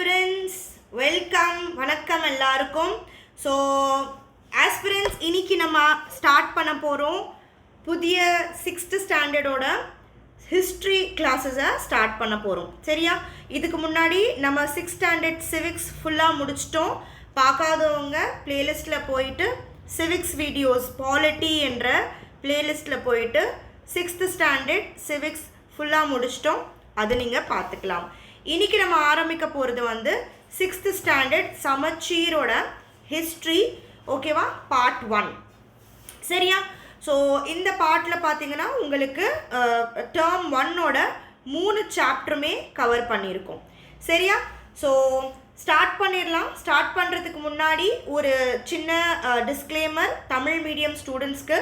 Aspirants welcome, வணக்கம் எல்லாருக்கும். So aspirants இன்னைக்கு நம்ம ஸ்டார்ட் பண்ண போகிறோம் புதிய 6th ஸ்டாண்டர்டோட ஹிஸ்ட்ரி கிளாஸஸை ஸ்டார்ட் பண்ண போகிறோம். சரியா? இதுக்கு முன்னாடி நம்ம 6th ஸ்டாண்டர்ட் சிவிக்ஸ் ஃபுல்லாக முடிச்சிட்டோம். பார்க்காதவங்க பிளேலிஸ்ட்டில் போயிட்டு சிவிக்ஸ் வீடியோஸ் பாலிட்டி என்ற பிளேலிஸ்ட்டில் போயிட்டு 6th ஸ்டாண்டர்ட் சிவிக்ஸ் ஃபுல்லாக முடிச்சிட்டோம், அது நீங்கள் பார்த்துக்கலாம். இன்றைக்கி நம்ம ஆரம்பிக்க போகிறது 6th ஸ்டாண்டர்ட் சமச்சீரோட ஹிஸ்ட்ரி. ஓகேவா? பார்ட் 1. சரியா? ஸோ இந்த பார்ட்டில் பார்த்தீங்கன்னா உங்களுக்கு டேர்ம் 1ஓட 3 சாப்டருமே கவர் பண்ணியிருக்கோம். சரியா? ஸோ ஸ்டார்ட் பண்ணிடலாம். ஸ்டார்ட் பண்ணுறதுக்கு முன்னாடி ஒரு சின்ன டிஸ்க்ளைமர். தமிழ் மீடியம் ஸ்டூடெண்ட்ஸ்க்கு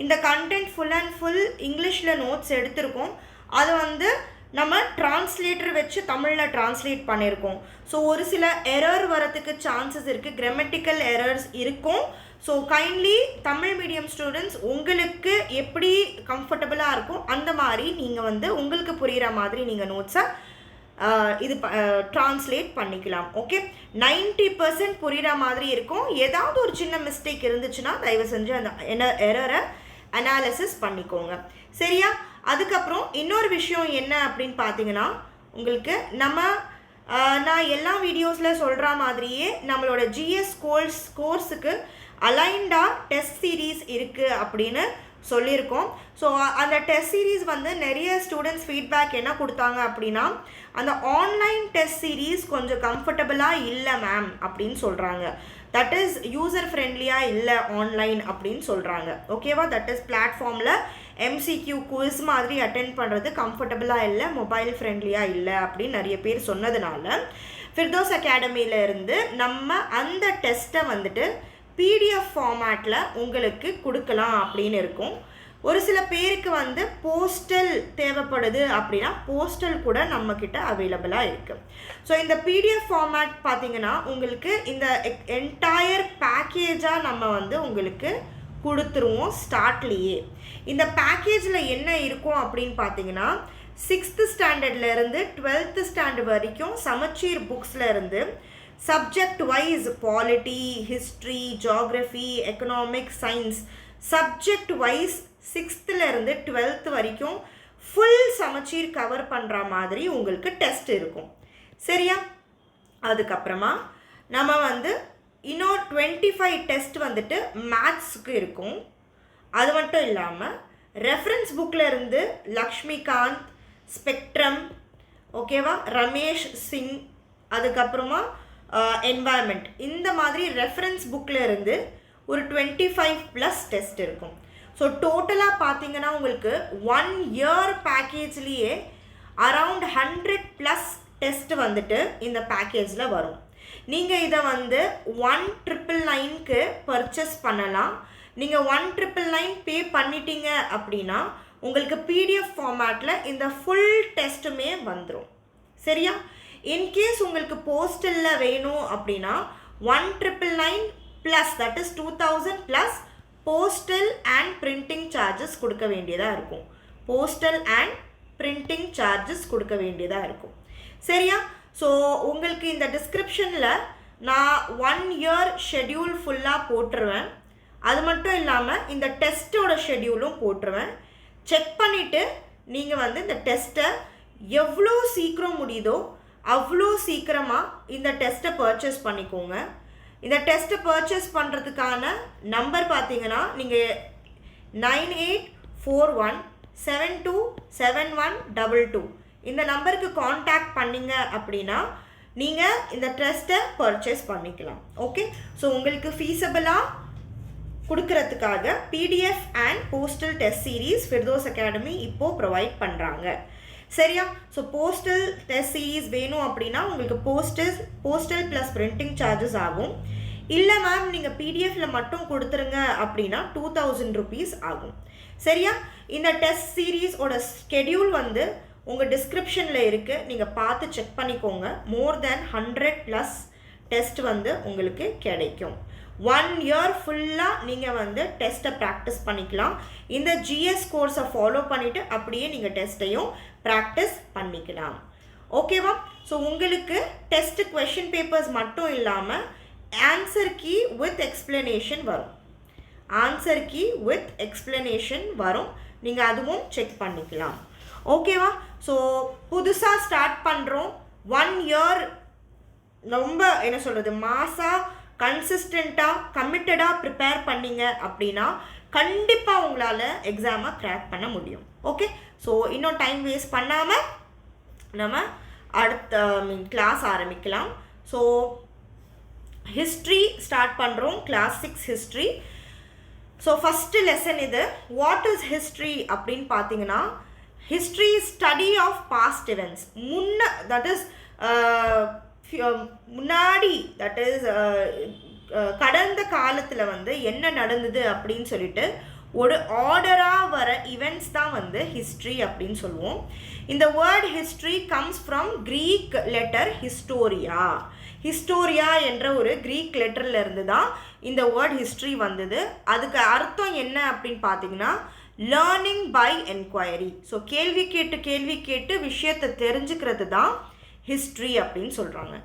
இந்த கண்டென்ட் ஃபுல் அண்ட் ஃபுல் இங்கிலீஷில் நோட்ஸ் எடுத்திருக்கோம். அது நம்ம டிரான்ஸ்லேட்டர் வச்சு தமிழில் டிரான்ஸ்லேட் பண்ணியிருக்கோம். ஸோ ஒரு சில எரர் வரத்துக்கு சான்சஸ் இருக்குது, கிராமட்டிக்கல் எரர்ஸ் இருக்கும். So kindly Tamil medium students உங்களுக்கு எப்படி கம்ஃபர்டபுளாக இருக்கும் அந்த மாதிரி நீங்கள் உங்களுக்கு புரிகிற மாதிரி நீங்கள் நோட்ஸை ட்ரான்ஸ்லேட் பண்ணிக்கலாம். ஓகே, 90% புரிகிற மாதிரி இருக்கும். ஏதாவது ஒரு சின்ன மிஸ்டேக் இருந்துச்சுன்னா தயவு செஞ்சு அந்த எரரை அனாலிசிஸ் பண்ணிக்கோங்க. சரியா? அதுக்கப்புறம் இன்னொரு விஷயம் என்ன அப்படின்னு பார்த்தீங்கன்னா, உங்களுக்கு நான் எல்லா வீடியோஸில் சொல்கிற மாதிரியே நம்மளோட ஜிஎஸ் கோர்ஸுக்கு அலைன்டாக டெஸ்ட் சீரீஸ் இருக்குது அப்படின்னு சொல்லியிருக்கோம். ஸோ அந்த டெஸ்ட் சீரீஸ் நிறைய ஸ்டூடெண்ட்ஸ் ஃபீட்பேக் என்ன கொடுத்தாங்க அப்படின்னா, அந்த ஆன்லைன் டெஸ்ட் சீரீஸ் கொஞ்சம் கம்ஃபர்டபுளாக இல்லை மேம் அப்படின்னு சொல்கிறாங்க. தட் இஸ் யூசர் ஃப்ரெண்ட்லியாக இல்லை ஆன்லைன் அப்படின்னு சொல்கிறாங்க. ஓகேவா? தட் இஸ் பிளாட்ஃபார்மில் எம்சிக்யூ குவிஸ் மாதிரி அட்டென்ட் பண்ணுறது கம்ஃபர்டபுளாக இல்லை, மொபைல் ஃப்ரெண்ட்லியாக இல்லை அப்படின்னு நிறைய பேர் சொன்னதுனால ஃபிர்தோஸ் அகாடமியிலேருந்து நம்ம அந்த டெஸ்ட்டை பிடிஎஃப் ஃபார்மேட்டில் உங்களுக்கு கொடுக்கலாம் அப்படின்னு இருக்கும். ஒரு சில பேருக்கு போஸ்டல் தேவைப்படுது அப்படின்னா போஸ்டல் கூட நம்மக்கிட்ட அவைலபிளாக இருக்குது. ஸோ இந்த பிடிஎஃப் ஃபார்மேட் பார்த்தீங்கன்னா உங்களுக்கு இந்த என்டையர் பேக்கேஜாக நம்ம உங்களுக்கு கொடுத்துருவோம் ஸ்டார்ட்லேயே. இந்த பேக்கேஜில் என்ன இருக்கும் அப்படின்னு பார்த்தீங்கன்னா, 6th ஸ்டாண்டர்ட்லேருந்து 12th ஸ்டாண்டர்ட் வரைக்கும் சமச்சீர் புக்ஸில் இருந்து subject wise polity, history, geography, economics, science subject wise 6th-லேருந்து 12th வரைக்கும் ஃபுல் சமச்சீர் கவர் பண்ணுற மாதிரி உங்களுக்கு டெஸ்ட் இருக்கும். சரியா? அதுக்கப்புறமா நம்ம இன்னொரு 25 டெஸ்ட் மேத்ஸுக்கு இருக்கும். அது மட்டும் இல்லாமல் ரெஃபரன்ஸ் புக்கில் இருந்து லக்ஷ்மிகாந்த், ஸ்பெக்ட்ரம், ஓகேவா, ரமேஷ் சிங், அதுக்கப்புறமா என்வாயர்மெண்ட், இந்த மாதிரி ரெஃபரன்ஸ் புக்கில் இருந்து ஒரு 25+ டெஸ்ட் இருக்கும். ஸோ டோட்டலாக பார்த்தீங்கன்னா உங்களுக்கு 1 இயர் பேக்கேஜ்லேயே அரவுண்ட் 100+ டெஸ்ட் இந்த பேக்கேஜில் வரும். நீங்கள் இதை 1,999க்கு பர்ச்சேஸ் பண்ணலாம். நீங்கள் 1,999 பே பண்ணிட்டீங்க அப்படின்னா உங்களுக்கு பிடிஎஃப் ஃபார்மேட்டில் இந்த ஃபுல் டெஸ்ட்டுமே வந்துடும். சரியா? இன்கேஸ் உங்களுக்கு போஸ்டலில் வேணும் அப்படின்னா 1,999 plus that is 2,000 plus postal and printing charges கொடுக்க வேண்டியதாக இருக்கும். போஸ்டல் அண்ட் பிரிண்டிங் சார்ஜஸ் கொடுக்க வேண்டியதாக இருக்கும். சரியா? ஸோ உங்களுக்கு இந்த டிஸ்கிரிப்ஷனில் நான் 1 இயர் ஷெட்யூல் ஃபுல்லாக போட்டுருவேன். அது மட்டும் இல்லாமல் இந்த டெஸ்ட்டோட ஷெட்யூலும் போட்டுருவேன். செக் பண்ணிவிட்டு நீங்கள் இந்த டெஸ்ட்டை எவ்வளோ சீக்கிரம் முடியுதோ அவ்வளோ சீக்கிரமாக இந்த டெஸ்ட்டை பர்ச்சேஸ் பண்ணிக்கோங்க. இந்த டெஸ்ட்டை பர்ச்சேஸ் பண்ணுறதுக்கான நம்பர் பார்த்தீங்கன்னா, நீங்கள் 9841727122 இந்த நம்பருக்கு காண்டாக்ட் பண்ணிங்க அப்படின்னா நீங்கள் இந்த டெஸ்ட்டை பர்ச்சேஸ் பண்ணிக்கலாம். ஓகே, ஸோ உங்களுக்கு ஃபீஸபிளாக கொடுக்கறதுக்காக PDF and postal test series Firdous academy இப்போது ப்ரொவைட் பண்ணுறாங்க. சரியா? ஸோ போஸ்டல் டெஸ்ட் சீரீஸ் வேணும் அப்படின்னா உங்களுக்கு போஸ்டல் ப்ளஸ் பிரிண்டிங் சார்ஜஸ் ஆகும். இல்லை மேம் நீங்கள் பிடிஎஃப்பில் மட்டும் கொடுத்துருங்க அப்படின்னா 2,000 rupees ஆகும். சரியா? இந்த டெஸ்ட் சீரீஸோட ஸ்கெடியூல் உங்கள் டிஸ்கிரிப்ஷனில் இருக்குது, நீங்கள் பார்த்து செக் பண்ணிக்கோங்க. மோர் தேன் 100+ டெஸ்ட் உங்களுக்கு கிடைக்கும். 1 இயர் ஃபுல்லாக நீங்கள் டெஸ்ட்டை ப்ராக்டிஸ் பண்ணிக்கலாம். இந்த ஜிஎஸ் கோர்ஸை ஃபாலோ பண்ணிவிட்டு அப்படியே நீங்கள் டெஸ்ட்டையும் ப்ராக்டிஸ் பண்ணிக்கலாம். ஓகேவா? ஸோ உங்களுக்கு டெஸ்ட் கொஷின் பேப்பர்ஸ் மட்டும் இல்லாமல் ஆன்சர் கீ வித் எக்ஸ்பிளனேஷன் வரும். ஆன்சர் கீ வித் எக்ஸ்பிளனேஷன் வரும். நீங்கள் அதுவும் செக் பண்ணிக்கலாம். ஓகேவா? ஸோ புதுசாக ஸ்டார்ட் பண்ணுறோம். 1 year ரொம்ப என்ன சொல்கிறது, மாசாக கன்சிஸ்டண்ட்டாக கமிட்டடாக ப்ரிப்பேர் பண்ணிங்க அப்படின்னா கண்டிப்பாக உங்களால் எக்ஸாமை க்ராக் பண்ண முடியும். ஓகே, ஸோ இன்னும் டைம் வேஸ்ட் பண்ணாமல் நம்ம அடுத்த கிளாஸ் ஆரம்பிக்கலாம். ஸோ ஹிஸ்ட்ரி ஸ்டார்ட் பண்ணுறோம், class 6 history. So first lesson இது. வாட் இஸ் ஹிஸ்ட்ரி அப்படின்னு பார்த்தீங்கன்னா, history study of past events. That is முன்னாடி, தட் இஸ் கடந்த காலத்தில் வந்து என்ன நடந்தது அப்படின்னு சொல்லிட்டு ஒரு ஆர்டராக வர இவெண்ட்ஸ் தான் வந்து ஹிஸ்ட்ரி அப்படின்னு சொல்லுவோம். இந்த word history comes from Greek letter historia. Historia என்ற ஒரு க்ரீக் லெட்டரில் இருந்து தான் இந்த வேர்ட் ஹிஸ்ட்ரி வந்தது. அதுக்கு அர்த்தம் என்ன அப்படின்னு பார்த்தீங்கன்னா, லேர்னிங் பை என்கொயரி. ஸோ கேள்வி கேட்டு விஷயத்தை தெரிஞ்சுக்கிறது தான் ஹிஸ்ட்ரி அப்படின்னு சொல்கிறாங்க.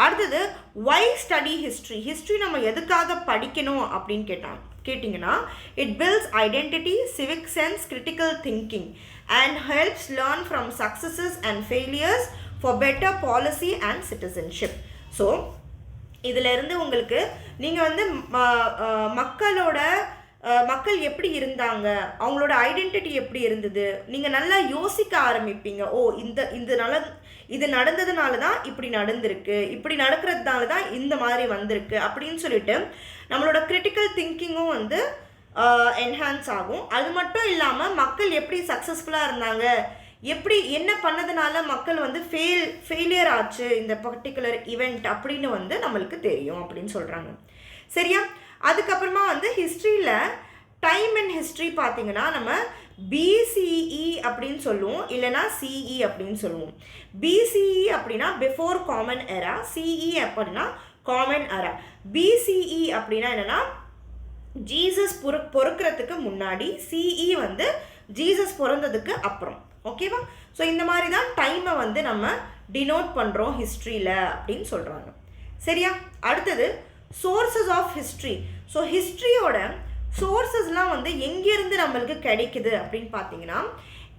அடுத்தது வை ஸ்டடி ஹிஸ்ட்ரி. ஹிஸ்ட்ரி நம்ம எதுக்காக படிக்கணும் அப்படின்னு கேட்டிங்கன்னா, it builds identity, civic sense, critical thinking and helps learn from successes and failures for better policy and citizenship. So இதிலிருந்து உங்களுக்கு நீங்கள் வந்து மக்கள் எப்படி இருந்தாங்க, அவங்களோட ஐடென்டிட்டி எப்படி இருந்தது, நீங்கள் நல்லா யோசிக்க ஆரம்பிப்பீங்க. ஓ, இது நடந்ததுனால தான் இப்படி நடந்திருக்கு, இப்படி நடக்கிறதுனால தான் இந்த மாதிரி வந்திருக்கு அப்படின்னு சொல்லிட்டு நம்மளோட கிரிட்டிக்கல் திங்கிங்கும் வந்து என்ஹான்ஸ் ஆகும். அது மட்டும் இல்லாமல் மக்கள் எப்படி சக்ஸஸ்ஃபுல்லாக இருந்தாங்க, என்ன பண்ணதுனால மக்கள் வந்து ஃபெயிலியர் ஆச்சு இந்த பர்டிகுலர் ஈவெண்ட் அப்படின்னு வந்து நம்மளுக்கு தெரியும் அப்படின்னு சொல்கிறாங்க. சரியா? அதுக்கப்புறமா வந்து ஹிஸ்ட்ரியில் டைம் அண்ட் ஹிஸ்ட்ரி பார்த்தீங்கன்னா நம்ம பிசிஇ அப்படின்னு சொல்லுவோம், இல்லைனா சிஇ அப்படின்னு சொல்லுவோம். பிசிஇ அப்படின்னா பிஃபோர் காமன் எரா, சிஇ அப்படின்னா காமன் எரா. பிசிஇ அப்படின்னா என்னென்னா ஜீசஸ் பொறுக்கிறதுக்கு முன்னாடி, சிஇ வந்து ஜீசஸ் பிறந்ததுக்கு அப்புறம். ஓகேவா? ஸோ இந்த மாதிரி தான் டைமை வந்து நம்ம டினோட் பண்ணுறோம் ஹிஸ்ட்ரியில் அப்படின்னு சொல்கிறாங்க. சரியா? அடுத்தது சோர்சஸ் ஆஃப் ஹிஸ்ட்ரி. ஸோ ஹிஸ்ட்ரியோட சோர்சஸ்லாம் வந்து எங்கேருந்து நம்மளுக்கு கிடைக்குது அப்படின்னு பார்த்தீங்கன்னா,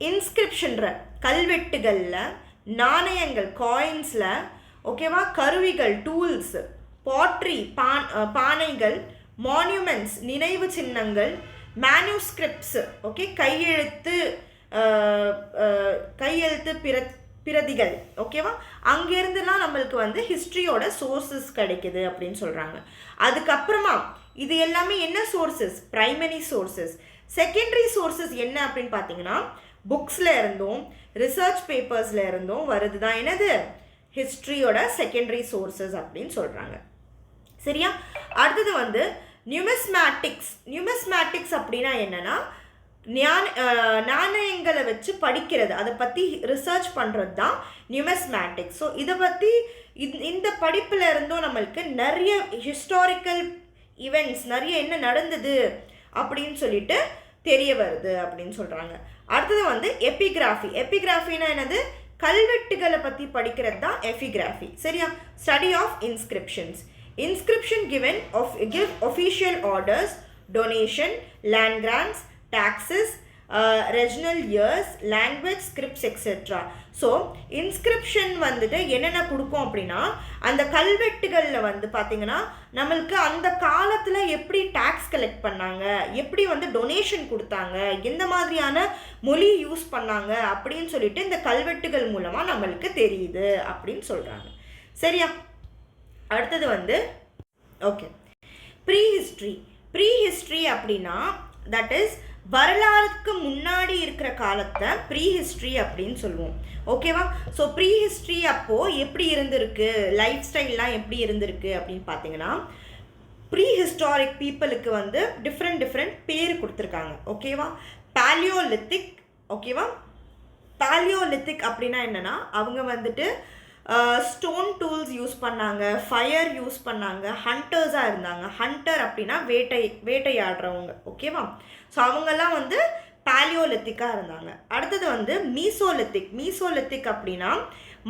இன்ஸ்கிரிப்ஷன்ற கல்வெட்டுகளில், நாணயங்கள் காயின்ஸில், ஓகேவா, கருவிகள் டூல்ஸ், பாட்ரி பானைகள், மான்யூமெண்ட்ஸ் நினைவு சின்னங்கள், மேனுஸ்கிரிப்ட்ஸ், ஓகே, கையெழுத்து பிரதிகள், ஓகேவா, அங்கேருந்துலாம் நம்மளுக்கு வந்து ஹிஸ்ட்ரியோட சோர்சஸ் கிடைக்குது அப்படின்னு சொல்கிறாங்க. அதுக்கப்புறமா இது எல்லாமே என்ன sources? Primary sources. Secondary sources என்ன அப்படின்னு பார்த்தீங்கன்னா, புக்ஸில் இருந்தும் ரிசர்ச் பேப்பர்ஸில் இருந்தும் வருது தான் என்னது ஹிஸ்ட்ரியோட செகண்டரி சோர்சஸ் அப்படின்னு சொல்கிறாங்க. சரியா? அடுத்தது வந்து நியூமிஸ்மேட்டிக்ஸ் அப்படின்னா என்னென்னா, நாணயங்களை வச்சு படிக்கிறது, அதை பற்றி ரிசர்ச் பண்ணுறது தான் நியூமிஸ்மேட்டிக்ஸ். ஸோ இதை பற்றி இந்த படிப்பில் இருந்தும் நம்மளுக்கு நிறைய ஹிஸ்டாரிக்கல் ஈவெண்ட்ஸ், நிறைய என்ன நடந்தது அப்படின்னு சொல்லிட்டு தெரிய வருது அப்படின்னு சொல்கிறாங்க. அடுத்தது வந்து எபிகிராஃபினா என்னது? கல்வெட்டுகளை பற்றி படிக்கிறது தான் எபிகிராஃபி. சரியா? Study of inscriptions. Inscription give official orders, donation, land grants, taxes, regional years, language, scripts, etc. So inscription வந்துட்டு என்னென்ன கொடுக்கும் அப்படின்னா, அந்த கல்வெட்டுகளில் வந்து பார்த்திங்கன்னா நம்மளுக்கு அந்த காலத்தில் எப்படி டேக்ஸ் கலெக்ட் பண்ணாங்க, எப்படி வந்து டொனேஷன் கொடுத்தாங்க, எந்த மாதிரியான மொழி யூஸ் பண்ணாங்க அப்படின்னு சொல்லிட்டு இந்த கல்வெட்டுகள் மூலமாக நம்மளுக்கு தெரியுது அப்படின்னு சொல்கிறாங்க. சரியா? அடுத்தது வந்து ஓகே, ப்ரீஹிஸ்ட்ரி அப்படின்னா தட் இஸ் வரலாறுக்கு முன்னாடி இருக்கிற காலத்தை ப்ரீஹிஸ்ட்ரி அப்படின்னு சொல்லுவோம். ஓகேவா? ஸோ ப்ரீஹிஸ்ட்ரி அப்போது எப்படி இருந்திருக்கு, லைஃப் ஸ்டைல்லாம் எப்படி இருந்திருக்கு அப்படின்னு பார்த்தீங்கன்னா, ப்ரீஹிஸ்டாரிக் பீப்புளுக்கு வந்து டிஃப்ரெண்ட் பேர் கொடுத்துருக்காங்க. ஓகேவா? பேலியோலித்திக். ஓகேவா? பேலியோலித்திக் அப்படின்னா என்னென்னா, அவங்க வந்துட்டு ஸ்டோன் டூல்ஸ் யூஸ் பண்ணாங்க, ஃபயர் யூஸ் பண்ணாங்க, ஹண்டர்ஸாக இருந்தாங்க. ஹண்டர் அப்படின்னா வேட்டையாடுறவங்க. ஓகேவா? ஸோ அவங்கெல்லாம் வந்து பேலியோலித்திக்காக இருந்தாங்க. அடுத்தது வந்து மீசோலித்திக் அப்படின்னா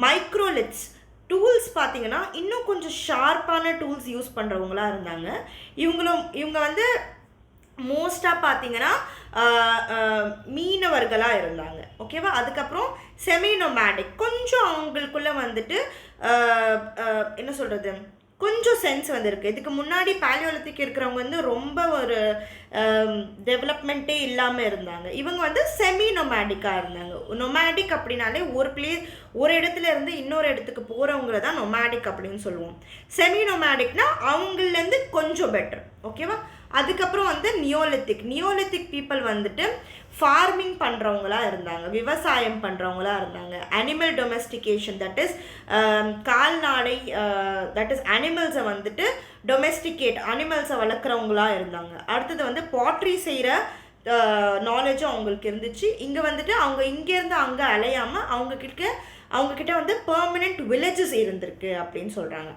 மைக்ரோலித்ஸ் டூல்ஸ் பார்த்தீங்கன்னா இன்னும் கொஞ்சம் ஷார்ப்பான டூல்ஸ் யூஸ் பண்ணுறவங்களா இருந்தாங்க. இவங்க வந்து மோஸ்ட்டாக பார்த்தீங்கன்னா மீனவர்களாக இருந்தாங்க. ஓகேவா? அதுக்கப்புறம் செமினோமேடிக், கொஞ்சம் அவங்களுக்குள்ளே வந்துட்டு என்ன சொல்கிறது, கொஞ்சம் சென்ஸ் வந்துருக்கு. இதுக்கு முன்னாடி பேலியோலித்திக் இருக்கிறவங்க வந்து ரொம்ப ஒரு டெவலப்மெண்ட்டே இல்லாமல் இருந்தாங்க. இவங்க வந்து செமி நொமேடிக்காக இருந்தாங்க. நொமேடிக் அப்படின்னாலே ஒரு இடத்துல இருந்து இன்னொரு இடத்துக்கு போகிறவங்கள தான் நொமேடிக் அப்படின்னு சொல்லுவோம். செமி நொமேடிக்னா அவங்கலேருந்து கொஞ்சம் பெட்டர். ஓகேவா? அதுக்கப்புறம் வந்து நியோலித்திக் பீப்புள் வந்துட்டு ஃபார்மிங் பண்ணுறவங்களா இருந்தாங்க, விவசாயம் பண்ணுறவங்களா இருந்தாங்க. அனிமல் டொமெஸ்டிகேஷன், தட் இஸ் கால்நடை, தட் இஸ் அனிமல்ஸை வந்துட்டு அனிமல்ஸை வளர்க்குறவங்களா இருந்தாங்க. அடுத்தது வந்து பாட்ரி செய்கிற நாலேஜும் அவங்களுக்கு இருந்துச்சு. இங்கே வந்துட்டு அவங்க இங்கேருந்து அங்கே அலையாமல் அவங்கக்கிட்ட வந்து பெர்மனெண்ட் வில்லேஜஸ் இருந்திருக்கு அப்படின்னு சொல்கிறாங்க.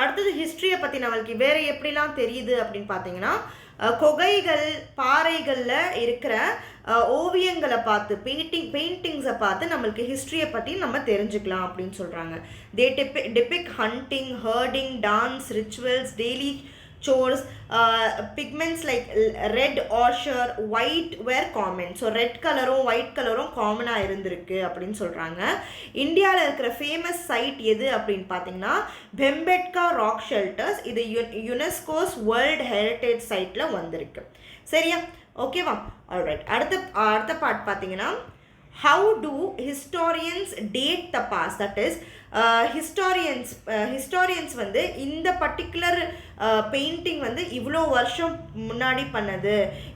அடுத்தது ஹிஸ்ட்ரியை பற்றி நம்மளுக்கு வேறு எப்படிலாம் தெரியுது அப்படின்னு பார்த்தீங்கன்னா, கொகைகள் பாறைகளில் இருக்கிற ஓவியங்களை பார்த்து பெயிண்டிங்ஸை பார்த்து நம்மளுக்கு ஹிஸ்ட்ரியை பற்றி நம்ம தெரிஞ்சுக்கலாம் அப்படின்னு சொல்கிறாங்க. They depict hunting, herding, dance, rituals, daily chores, pigments like red, ochre, white were common. So red கலரும் ஒயிட் கலரும் காமனாக இருந்திருக்கு அப்படின்னு சொல்கிறாங்க. இந்தியாவில் இருக்கிற ஃபேமஸ் சைட் எது அப்படின்னு பார்த்தீங்கன்னா பெம்பெட்கா ராக் ஷெல்டர்ஸ். இது யுனெஸ்கோஸ் வேர்ல்ட் ஹெரிட்டேஜ் சைட்டில் வந்திருக்கு. சரியா? ஓகேவா? ஆல்ரைட். அடுத்த பார்ட் பார்த்தீங்கன்னா, how do historians date the past? That is, historians வந்து இந்த பர்டிகுலர் பெயிண்டிங் வந்து இவ்வளோ வருஷம் முன்னாடி பண்ணது,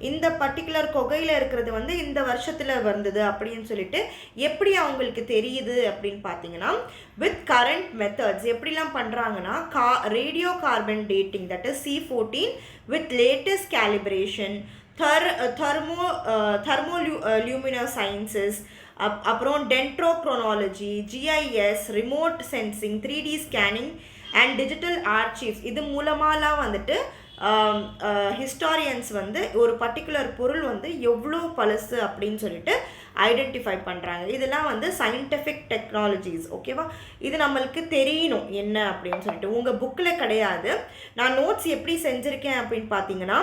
இந்த பர்டிகுலர் கொகையில் இருக்கிறது வந்து இந்த வருஷத்தில் வந்தது அப்படின்னு சொல்லிட்டு எப்படி அவங்களுக்கு தெரியுது அப்படின்னு பார்த்தீங்கன்னா, வித் கரண்ட் மெத்தட்ஸ் எப்படிலாம் பண்ணுறாங்கன்னா, radio carbon dating, that is C14 with latest calibration, thermoluminescence sciences, அப்புறம் டென்ட்ரோக்ரோனாலஜி, GIS, remote sensing, 3D scanning and digital archives. இது மூலமாலாம் வந்துட்டு ஹிஸ்டாரியன்ஸ் வந்து ஒரு பர்டிகுலர் பொருள் வந்து எவ்வளோ பழசு அப்படின்னு சொல்லிட்டு ஐடென்டிஃபை பண்ணுறாங்க. இதெல்லாம் வந்து சயின்டிஃபிக் டெக்னாலஜிஸ். ஓகேவா? இது நம்மளுக்கு தெரியணும் என்ன அப்படின்னு சொல்லிட்டு. உங்கள் புக்கில் கிடையாது. நான் நோட்ஸ் எப்படி செஞ்சுருக்கேன் அப்படின்னு பார்த்தீங்கன்னா,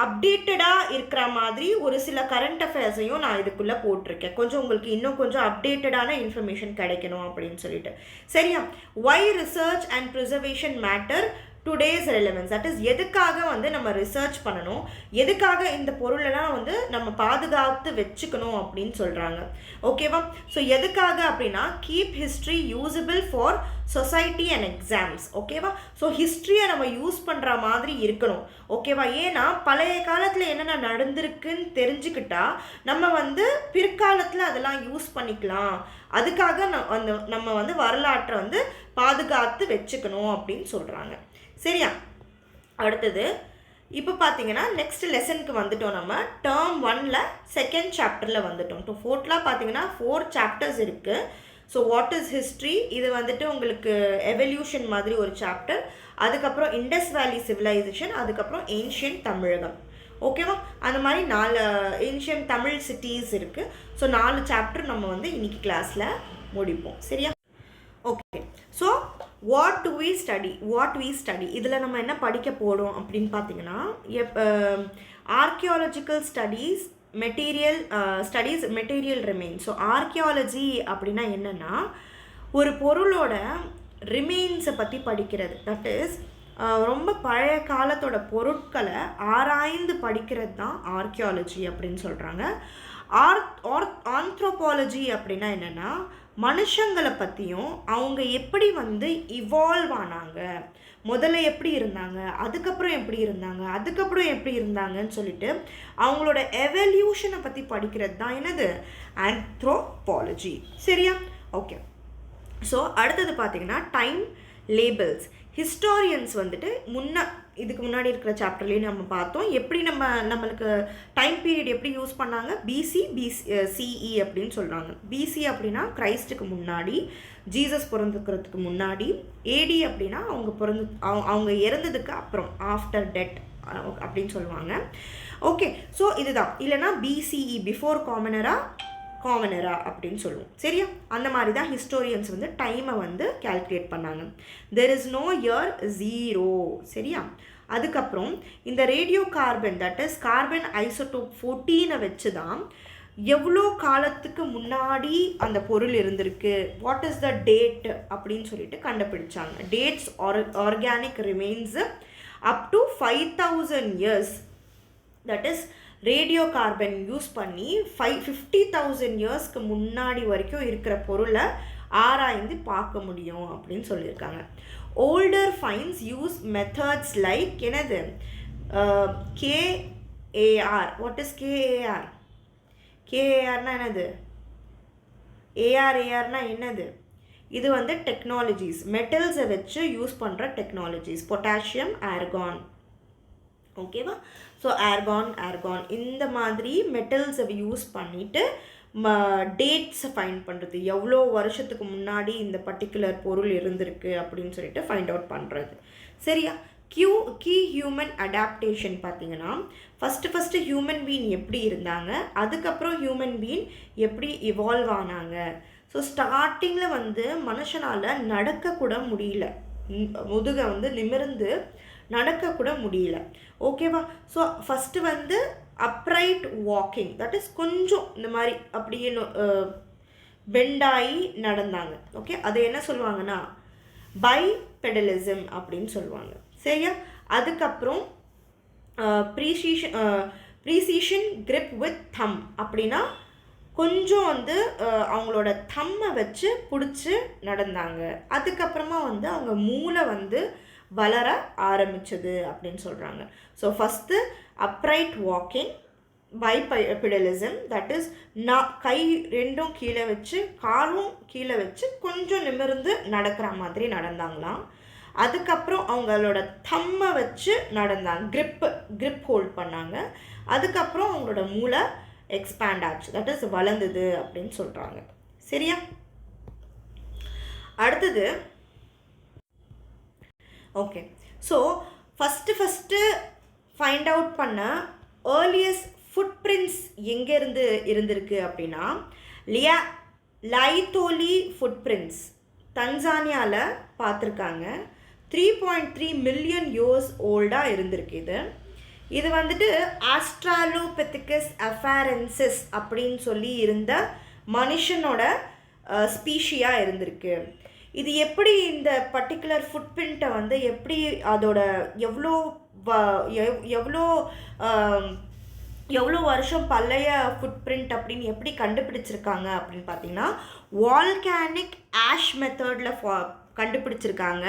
அப்டேட்டடாக இருக்கிற மாதிரி ஒரு சில கரண்ட் அஃபேர்ஸையும் நான் இதுக்குள்ளே போட்டிருக்கேன். கொஞ்சம் உங்களுக்கு இன்னும் கொஞ்சம் அப்டேட்டடான இன்ஃபர்மேஷன் கிடைக்கணும் அப்படின்னு சொல்லிட்டு. சரியா? Why research and preservation matter today's relevance. That is, எதுக்காக வந்து நம்ம ரிசர்ச் பண்ணணும், எதுக்காக இந்த பொருளெல்லாம் வந்து நம்ம பாதுகாத்து வச்சுக்கணும் அப்படின்னு சொல்கிறாங்க. ஓகேவா? ஸோ எதுக்காக அப்படின்னா, keep history usable for society and exams. ஓகேவா? ஸோ ஹிஸ்ட்ரியை நம்ம யூஸ் பண்ணுற மாதிரி இருக்கணும். ஓகேவா? ஏன்னா பழைய காலத்தில் என்னென்ன நடந்திருக்குன்னு தெரிஞ்சுக்கிட்டா நம்ம வந்து பிற்காலத்தில் அதெல்லாம் யூஸ் பண்ணிக்கலாம். அதுக்காக நம்ம வந்து வரலாற்றை வந்து பாதுகாத்து வச்சுக்கணும் அப்படின்னு சொல்கிறாங்க. சரியா? அடுத்தது இப்போ பார்த்தீங்கன்னா நெக்ஸ்ட் லெசனுக்கு வந்துட்டோம். நம்ம டேர்ம் 1ல் செகண்ட் சாப்டரில் வந்துட்டோம். ஸோ 4th பார்த்தீங்கன்னா 4 சாப்டர்ஸ் இருக்குது. ஸோ வாட் இஸ் ஹிஸ்ட்ரி, இது வந்துட்டு உங்களுக்கு எவல்யூஷன் மாதிரி ஒரு சாப்டர். அதுக்கப்புறம் இண்டஸ் வேலி சிவிலைசேஷன், அதுக்கப்புறம் ஏன்ஷியன்ட் தமிழகம். ஓகேவா? அந்த மாதிரி 4 ஏன்ஷியன்ட் தமிழ் சிட்டிஸ் இருக்குது. ஸோ 4 சாப்டர் நம்ம வந்து இன்னைக்கு கிளாஸில் முடிப்போம். சரியா? Okay. So what we study இதில் நம்ம என்ன படிக்க போகிறோம் அப்படின்னு பார்த்தீங்கன்னா, archaeological studies, material remains. So archaeology அப்படின்னா என்னென்னா, ஒரு பொருளோட ரிமைன்ஸை பற்றி படிக்கிறது. தட் இஸ், ரொம்ப பழைய காலத்தோட பொருட்களை ஆராய்ந்து படிக்கிறது தான் ஆர்கியாலஜி அப்படின்னு சொல்கிறாங்க. ஆந்த்ரோபாலஜி அப்படின்னா என்னென்னா, மனுஷங்களை பற்றியும் அவங்க எப்படி வந்து இவால்வ் ஆனாங்க, முதல்ல எப்படி இருந்தாங்க, அதுக்கப்புறம் எப்படி இருந்தாங்கன்னு சொல்லிட்டு அவங்களோட எவல்யூஷனை பற்றி படிக்கிறது தான் என்னது, ஆந்த்ரோபாலஜி. சரியா? ஓகே. ஸோ அடுத்தது பார்த்தீங்கன்னா டைம் லேபிள்ஸ். ஹிஸ்டாரியன்ஸ் வந்துட்டு இதுக்கு முன்னாடி இருக்கிற சாப்டர்லேயும் நம்ம பார்த்தோம் எப்படி நம்மளுக்கு டைம் பீரியட் எப்படி யூஸ் பண்ணாங்க. சிஇ அப்படின்னு சொல்கிறாங்க. பிசி அப்படின்னா கிரைஸ்டுக்கு முன்னாடி, ஜீசஸ் பிறந்துக்கிறதுக்கு முன்னாடி. ஏடி அப்படின்னா அவங்க இறந்ததுக்கு அப்புறம், ஆஃப்டர் டெத் அப்படின்னு சொல்லுவாங்க. ஓகே. ஸோ இதுதான். இல்லைனா பிசிஇ, பிஃபோர் காமனரா, காமன் எரா அப்படின்னு சொல்லுவோம். சரியா? அந்த மாதிரி தான் ஹிஸ்டோரியன்ஸ் வந்து டைமை வந்து கால்குலேட் பண்ணாங்க. There is no year 0. சரியா? அதுக்கப்புறம் இந்த radio carbon, that is carbon isotope 14 வச்சு தான் எவ்வளோ காலத்துக்கு முன்னாடி அந்த பொருள் இருந்திருக்கு, வாட் இஸ் த டேட் அப்படின்னு சொல்லிட்டு கண்டுபிடிச்சாங்க. Dates organic remains up to 5000 years. That is radio carbon use பண்ணி 50,000 இயர்ஸ்க்கு முன்னாடி வரைக்கும் இருக்கிற பொருளை ஆராய்ந்து பார்க்க முடியும் அப்படின்னு சொல்லியிருக்காங்க. Older fines use methods like என்னது KAR. What is KAR? KARனா என்னது? ARARனா என்னது? இது வந்து டெக்னாலஜிஸ், மெட்டல்ஸை வச்சு யூஸ் பண்ணுற டெக்னாலஜிஸ். Potassium, argon. ஓகேவா? ஸோ ஆர்கான் இந்த மாதிரி மெட்டல்ஸை யூஸ் பண்ணிவிட்டு டேட்ஸை ஃபைண்ட் பண்ணுறது, எவ்வளோ வருஷத்துக்கு முன்னாடி இந்த பர்டிகுலர் பொருள் இருந்திருக்கு அப்படின்னு சொல்லிட்டு ஃபைண்ட் அவுட் பண்ணுறது. சரியா? கீ ஹியூமன் அடாப்டேஷன் பார்த்தீங்கன்னா ஃபஸ்ட்டு ஹியூமன் பீன் எப்படி இருந்தாங்க, அதுக்கப்புறம் ஹியூமன் பீன் எப்படி இவால்வ் ஆனாங்க. ஸோ ஸ்டார்டிங்கில் வந்து மனுஷனால் நடக்கக்கூட முடியல, முதுகை வந்து நிமிர்ந்து நடக்கக்கூட முடியல. ஓகேவா? ஸோ ஃபஸ்ட்டு வந்து அப்ரைட் வாக்கிங், தட் இஸ் கொஞ்சம் இந்த மாதிரி அப்படியே பெண்டாகி நடந்தாங்க. ஓகே, அது என்ன சொல்லுவாங்கன்னா பைபெடலிசம் அப்படின்னு சொல்லுவாங்க. சரியா? அதுக்கப்புறம் ப்ரீசிஷன் கிரிப் வித் தம் அப்படின்னா கொஞ்சம் வந்து அவங்களோட தம்மை வச்சு பிடிச்சி நடந்தாங்க. அதுக்கப்புறமா வந்து அவங்க மூளை வந்து வளர ஆரம்பிச்சது அப்படின்னு சொல்கிறாங்க. So first upright walking, bipedalism, that is கை ரெண்டும் கீழே வச்சு காலும் கீழே வச்சு கொஞ்சம் நிமிர்ந்து நடக்கிற மாதிரி நடந்தாங்களாம். அதுக்கப்புறம் அவங்களோட தம்மை வச்சு நடந்தாங்க, கிரிப் ஹோல்ட் பண்ணாங்க. அதுக்கப்புறம் அவங்களோட மூளை எக்ஸ்பேண்ட் ஆச்சு, தட் இஸ் வளர்ந்தது அப்படின்னு சொல்கிறாங்க. சரியா? அடுத்தது okay, so first find out பண்ண ஏர்லியஸ்ட் ஃபுட் பிரிண்ட்ஸ் எங்கேருந்து இருந்திருக்கு அப்படின்னா லைத்தோலி ஃபுட் பிரிண்ட்ஸ் தன்சானியாவில் பார்த்துருக்காங்க. 3.3 மில்லியன் இயர்ஸ் ஓல்டாக இருந்திருக்கு. இது வந்துட்டு ஆஸ்ட்ராலோபெத்திகஸ் அஃபாரன்சிஸ் அப்படின்னு சொல்லி இருந்த மனுஷனோட ஸ்பீஷியாக இருந்திருக்கு. இது எப்படி இந்த பர்டிகுலர் ஃபுட் பிரிண்ட்டை வந்து எப்படி அதோட எவ்வளோ வருஷம் பழைய ஃபுட் பிரிண்ட் அப்படின்னு எப்படி கண்டுபிடிச்சிருக்காங்க அப்படின்னு பார்த்தீங்கன்னா வால்கானிக் ஆஷ் மெத்தடில் கண்டுபிடிச்சிருக்காங்க.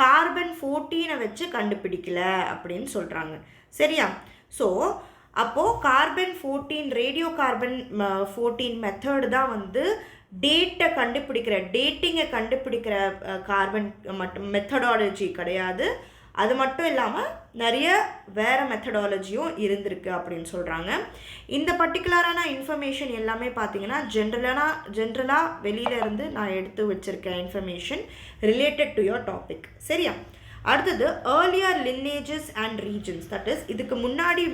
கார்பன் 14 வச்சு கண்டுபிடிக்கல அப்படின்னு சொல்கிறாங்க. சரியா? ஸோ அப்போது கார்பன் 14 ரேடியோ கார்பன் 14 மெத்தடு தான் வந்து டேட்டிங்கை கண்டுபிடிக்கிற கார்பன் மட்டும் மெத்தடாலஜி கிடையாது. அது மட்டும் இல்லாமல் நிறைய வேறு மெத்தடாலஜியும் இருந்திருக்கு அப்படின்னு சொல்கிறாங்க. இந்த பர்டிகுலரான இன்ஃபர்மேஷன் எல்லாமே பார்த்தீங்கன்னா ஜென்ரலாக வெளியிலேருந்து நான் எடுத்து வச்சுருக்கேன் information related to your topic. சரியா? அடுத்தது earlier lineages and regions, that is இதுக்கு முன்னாடி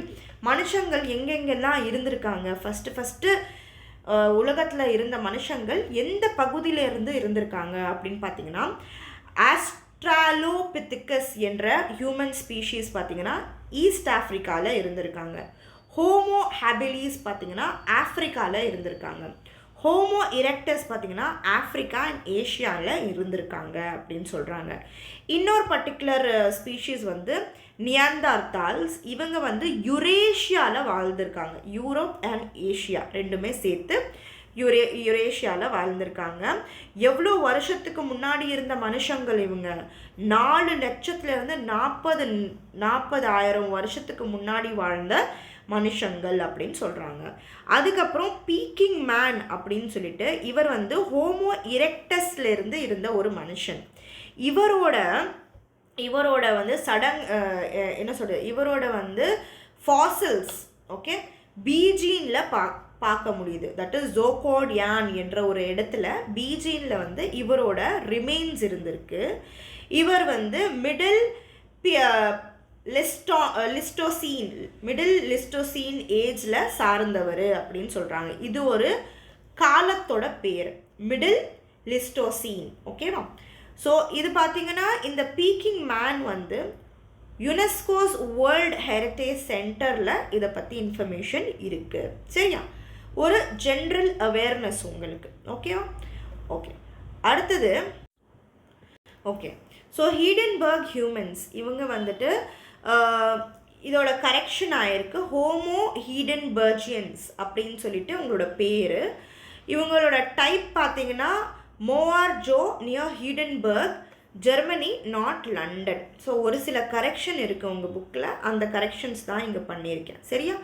மனுஷங்கள் எங்கெங்கெல்லாம் இருந்திருக்காங்க, ஃபஸ்ட்டு உலகத்தில் இருந்த மனுஷங்கள் எந்த பகுதியிலேருந்து இருந்திருக்காங்க அப்படின்னு பார்த்தீங்கன்னா ஆஸ்ட்ராலோபித்திகஸ் என்ற ஹியூமன் ஸ்பீஷீஸ் பார்த்தீங்கன்னா ஈஸ்ட் ஆஃப்ரிக்காவில் இருந்திருக்காங்க. ஹோமோ ஹேபிலிஸ் பார்த்தீங்கன்னா ஆஃப்ரிக்காவில் இருந்திருக்காங்க. ஹோமோ எரெக்டஸ் பார்த்தீங்கன்னா ஆஃப்ரிக்கா அண்ட் ஏஷியாவில் இருந்திருக்காங்க அப்படின்னு சொல்கிறாங்க. இன்னொரு பர்டிகுலர் ஸ்பீஷீஸ் வந்து நியாண்டர்தால்ஸ், இவங்க வந்து யுரேஷியாவில் வாழ்ந்திருக்காங்க. யூரோப் அண்ட் ஏஷியா ரெண்டுமே சேர்த்து யுரேஷியாவில் வாழ்ந்திருக்காங்க. எவ்வளோ வருஷத்துக்கு முன்னாடி இருந்த மனுஷங்கள் இவங்க 4 லட்சத்துலேருந்து 40,000 வருஷத்துக்கு முன்னாடி வாழ்ந்த மனுஷங்கள் அப்படின்னு சொல்கிறாங்க. அதுக்கப்புறம் பீக்கிங் மேன் அப்படின்னு சொல்லிட்டு இவர் வந்து ஹோமோ எரெக்டஸ்லேருந்து இருந்த ஒரு மனுஷன். இவரோட வந்து இவரோட வந்து ஃபாசில்ஸ் ஓகே பீஜினில் பார்க்க முடியுது. தட் இஸ் ஜோகோடியான் என்ற ஒரு இடத்துல பீஜினில் வந்து இவரோட ரிமைன்ஸ் இருந்திருக்கு. இவர் வந்து மிடில் லிஸ்டோசீன் ஏஜில் சார்ந்தவர் அப்படின்னு சொல்கிறாங்க. இது ஒரு காலத்தோட பேர் மிடில் லிஸ்டோசீன். ஓகேவா? ஸோ இது பார்த்தீங்கன்னா இந்த பீக்கிங் மேன் வந்து யுனெஸ்கோஸ் வேர்ல்ட் ஹெரிட்டேஜ் சென்டரில் இதை பற்றி இன்ஃபர்மேஷன் இருக்குது. சரியா? ஒரு ஜென்ரல் அவேர்னஸ் உங்களுக்கு. ஓகேவா? ஓகே, அடுத்தது ஓகே. ஸோ ஹீடன்பர்க் ஹியூமன்ஸ் இவங்க வந்துட்டு இதோட கரெக்ஷன் ஆயிருக்கு ஹோமோ ஹீடன்பர்ஜியன்ஸ் அப்படின்னு சொல்லிட்டு உங்களோட பேர். இவங்களோட டைப் பார்த்தீங்கன்னா Mauer jaw near Heidelberg, Germany, not London. So ஒரு சில கரெக்ஷன் இருக்குது உங்கள் புக்கில், அந்த கரெக்ஷன்ஸ் தான் இங்கே பண்ணியிருக்கேன். சரியா?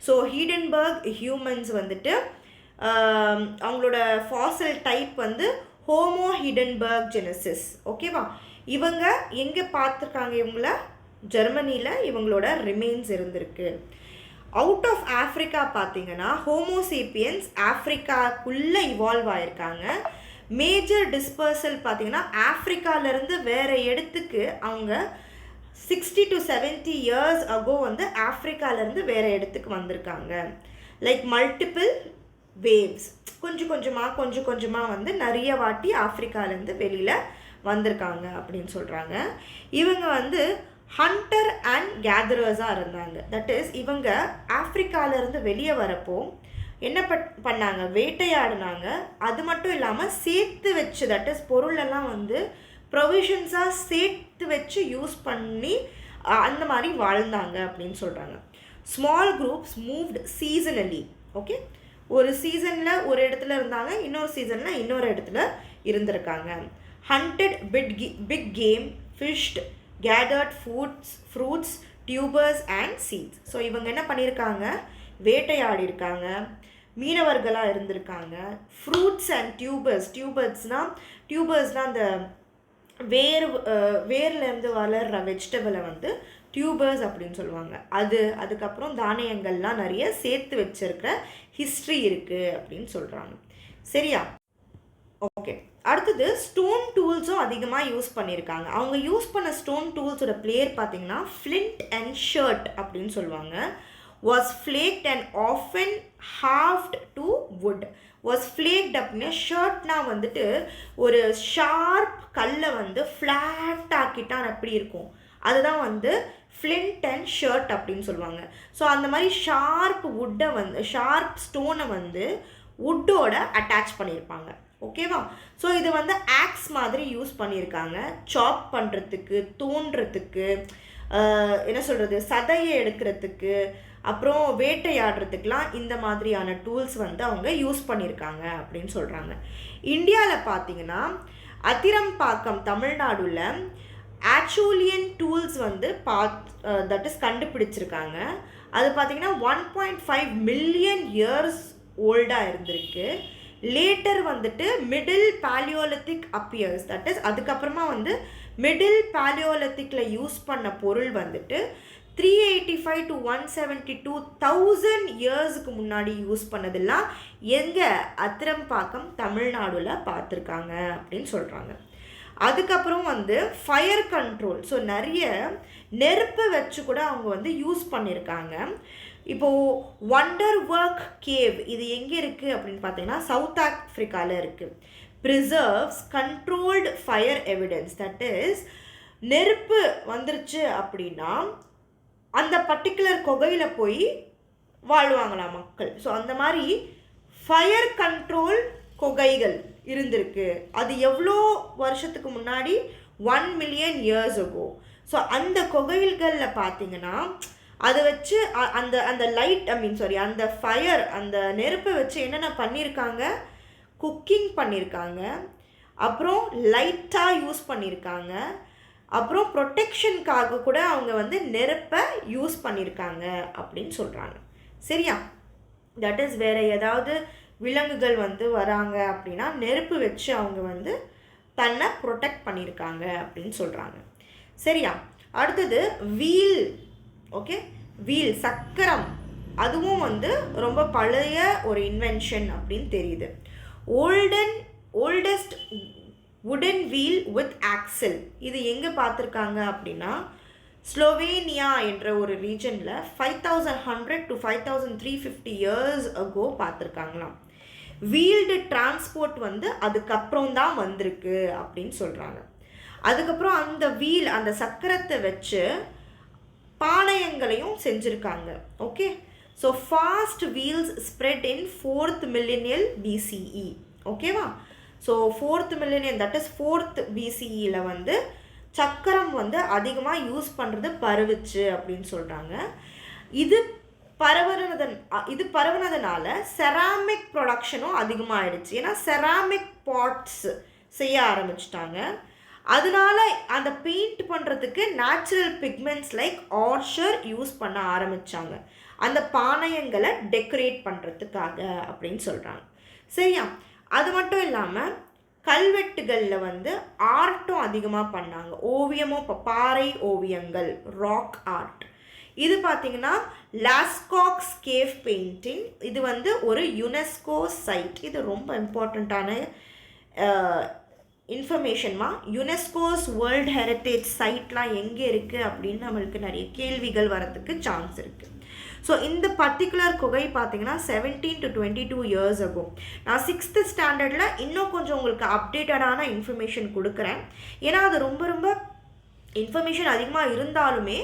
ஸோ ஹீடன்பர்க் ஹியூமன்ஸ் வந்துட்டு அவங்களோட ஃபாசல் டைப் வந்து ஹோமோ ஹீடன்பர்க் ஜெனசிஸ். ஓகேவா? இவங்க எங்கே பார்த்துருக்காங்க? இவங்கள ஜெர்மனியில் இவங்களோட ரிமைன்ஸ் இருந்திருக்கு. அவுட் ஆஃப் ஆஃப்ரிக்கா பார்த்தீங்கன்னா ஹோமோசேப்பியன்ஸ் ஆஃப்ரிக்காக்குள்ளே இவால்வ் ஆகிருக்காங்க. மேஜர் டிஸ்பர்சல் பார்த்தீங்கன்னா ஆஃப்ரிக்காவிலேருந்து வேறு இடத்துக்கு அவங்க 60 to 70 years ago வந்து ஆஃப்ரிக்காவிலேருந்து வேறு இடத்துக்கு வந்திருக்காங்க. லைக் மல்டிபிள் வேவ்ஸ், கொஞ்சம் கொஞ்சமாக வந்து நிறைய வாட்டி ஆஃப்ரிக்காவிலேருந்து வெளியில் வந்திருக்காங்க அப்படின்னு சொல்கிறாங்க. இவங்க வந்து ஹண்டர் அண்ட் கேதரர்ஸாக இருந்தாங்க. தட் இஸ் இவங்க ஆஃப்ரிக்காவிலேருந்து வெளியே வரப்போ என்ன பண்ணாங்க? வேட்டையாடினாங்க. அது மட்டும் இல்லாமல் சேர்த்து வச்சு, தட் இஸ் பொருளெல்லாம் வந்து ப்ரொவிஷன்ஸாக சேர்த்து வச்சு யூஸ் பண்ணி அந்த மாதிரி வாழ்ந்தாங்க அப்படின்னு சொல்கிறாங்க. Small groups moved seasonally. Okay, ஒரு சீசனில் ஒரு இடத்துல இருந்தாங்க, இன்னொரு சீசனில் இன்னொரு இடத்துல இருந்திருக்காங்க. Hunted big game, fished, gathered fruits, tubers and seeds. So இவங்க என்ன பண்ணியிருக்காங்க? வேட்டையாடி இருக்காங்க, மீனவர்களாக இருந்திருக்காங்க. ஃப்ரூட்ஸ் அண்ட் டியூபர்ஸ்னால் அந்த வேர்லேருந்து வளர்கிற வெஜிடபிளை வந்து டியூபர்ஸ் அப்படின்னு சொல்லுவாங்க. அதுக்கப்புறம் தானியங்கள்லாம் நிறைய சேர்த்து வச்சிருக்கிற ஹிஸ்ட்ரி இருக்குது அப்படின்னு சொல்கிறாங்க. சரியா? ஓகே, அடுத்தது ஸ்டோன் டூல்ஸும் அதிகமாக யூஸ் பண்ணியிருக்காங்க. அவங்க யூஸ் பண்ண ஸ்டோன் டூல்ஸோட பிளேயர் பார்த்தீங்கன்னா ஃப்ளிண்ட் அண்ட் ஷர்ட் அப்படின்னு சொல்லுவாங்க. was flaked and often halved to wood. was flaked அப்படின்னா ஷர்ட்னா வந்துட்டு ஒரு ஷார்ப் கல்லை வந்து ஃப்ளாட் ஆக்கிட்டான் அப்படி இருக்கும், அதுதான் வந்து ஃப்ளிண்ட் அண்ட் ஷர்ட் அப்படின்னு சொல்லுவாங்க. ஸோ அந்த மாதிரி ஷார்ப் ஸ்டோனை வந்து வுட்டோட அட்டாச் பண்ணியிருப்பாங்க. ஓகேவா? ஸோ இது வந்து ஆக்ஸ் மாதிரி யூஸ் பண்ணியிருக்காங்க, சாப் பண்ணுறதுக்கு, தோன்றதுக்கு, என்ன சொல்கிறது, சதையை எடுக்கிறதுக்கு, அப்புறம் வேட்டையாடுறதுக்கெலாம் இந்த மாதிரியான டூல்ஸ் வந்து அவங்க யூஸ் பண்ணியிருக்காங்க அப்படின்னு சொல்கிறாங்க. இந்தியாவில் பார்த்தீங்கன்னா அதிரம்பாக்கம் தமிழ்நாடுல ஆக்சுவலியன் டூல்ஸ் வந்து தட் இஸ் கண்டுபிடிச்சிருக்காங்க. அது பார்த்தீங்கன்னா 1.5 மில்லியன் இயர்ஸ் ஓல்டாக இருந்திருக்கு. லேட்டர் வந்துட்டு middle paleolithic appears, that is அதுக்கப்புறமா வந்து மிடில் பேலியோலித்திக்கில் யூஸ் பண்ண பொருள் வந்துட்டு 385 to 172,000 இயர்ஸுக்கு முன்னாடி யூஸ் பண்ணதெல்லாம் எங்கே? அதிரம்பாக்கம் தமிழ்நாடுல பார்த்துருக்காங்க அப்படின்னு சொல்கிறாங்க. அதுக்கப்புறம் வந்து ஃபயர் கண்ட்ரோல், ஸோ நிறைய நெருப்பை வச்சு கூட அவங்க வந்து யூஸ் பண்ணியிருக்காங்க. இப்போது வண்டர் ஒர்க் கேவ் இது எங்கே இருக்குது அப்படின்னு பார்த்தீங்கன்னா சவுத் ஆஃப்ரிக்காவில் இருக்குது. Preserves controlled fire evidence, that is நெருப்பு வந்துருச்சு அப்படின்னா அந்த பர்டிகுலர் குகையில் போய் வாழ்வாங்களாம் மக்கள். ஸோ அந்த மாதிரி ஃபயர் கண்ட்ரோல் குகைகள் இருந்திருக்கு. அது எவ்வளோ வருஷத்துக்கு முன்னாடி? 1 மில்லியன் இயர்ஸ் ago. ஸோ அந்த குகைகளில் பார்த்தீங்கன்னா அதை வச்சு அந்த லைட் அந்த ஃபயர், அந்த நெருப்பை வச்சு என்னென்ன பண்ணியிருக்காங்க? குக்கிங் பண்ணியிருக்காங்க, அப்புறம் லைட்டாக யூஸ் பண்ணியிருக்காங்க, அப்புறம் ப்ரொடெக்ஷனுக்காக கூட அவங்க வந்து நெருப்பை யூஸ் பண்ணியிருக்காங்க அப்படின்னு சொல்கிறாங்க. சரியா? தட் இஸ் வேறு ஏதாவது விலங்குகள் வந்து வராங்க அப்படின்னா நெருப்பு வச்சு அவங்க வந்து தன்னை ப்ரொடெக்ட் பண்ணியிருக்காங்க அப்படின்னு சொல்கிறாங்க. சரியா? அடுத்தது வீல். ஓகே, வீல் சக்கரம், அதுவும் வந்து ரொம்ப பழைய ஒரு இன்வென்ஷன் அப்படின்னு தெரியுது. ஓல்டஸ்ட் வுடன் வீல் வித் ஆக்சல், இது எங்கே பார்த்துருக்காங்க அப்படின்னா ஸ்லோவேனியா என்ற ஒரு ரீஜனில் 5100 to 5350 years ago பார்த்துருக்காங்களாம். வீல்டு டிரான்ஸ்போர்ட் வந்து அதுக்கப்புறம் தான் வந்திருக்கு அப்படின்னு சொல்கிறாங்க. அதுக்கப்புறம் அந்த வீல், அந்த சக்கரத்தை வச்சு பாளையங்களையும் செஞ்சுருக்காங்க. Okay, so fast wheels spread இன் 4th millennial BCE. ஓகேவா? So 4th millennium, that is 4th BCEல வந்து சக்கரம் வந்து அதிகமாக யூஸ் பண்ணுறது பரவுச்சு அப்படின்னு சொல்கிறாங்க. இது பரவுனதுனால செராமிக் ப்ரொடக்ஷனும் அதிகமாகிடுச்சு. ஏன்னா செராமிக் பாட்ஸ் செய்ய ஆரம்பிச்சிட்டாங்க. அதனால அந்த பெயிண்ட் பண்ணுறதுக்கு நேச்சுரல் பிக்மெண்ட்ஸ் லைக் ஆர்ஷர் யூஸ் பண்ண ஆரம்பித்தாங்க, அந்த பானையங்களை டெக்கரேட் பண்ணுறதுக்காக அப்படின்னு சொல்கிறாங்க. சரியா? அது மட்டும் இல்லாமல் கல்வெட்டுகளில் வந்து ஆர்ட்டும் அதிகமாக பண்ணாங்க. ஓவியமும், இப்போ பாறை ஓவியங்கள், ராக் ஆர்ட். இது பார்த்திங்கன்னா லாஸ்காக்ஸ் கேவ் பெயிண்டிங். இது வந்து ஒரு யுனெஸ்கோ சைட். இது ரொம்ப இம்பார்ட்டண்ட்டான இன்ஃபர்மேஷன்மா. யுனெஸ்கோஸ் வேர்ல்டு ஹெரிட்டேஜ் சைட்லாம் எங்கே இருக்குது அப்படின்னு நம்மளுக்கு நிறைய கேள்விகள் வரதுக்கு சான்ஸ் இருக்குது. ஸோ இந்த பர்டிகுலர் குகை பார்த்தீங்கன்னா 17 to 22 years ago. நான் 6th standardல இன்னும் கொஞ்சம் உங்களுக்கு அப்டேட்டடான இன்ஃபர்மேஷன் கொடுக்குறேன். ஏன்னா அது ரொம்ப ரொம்ப இன்ஃபர்மேஷன் அதிகமாக இருந்தாலுமே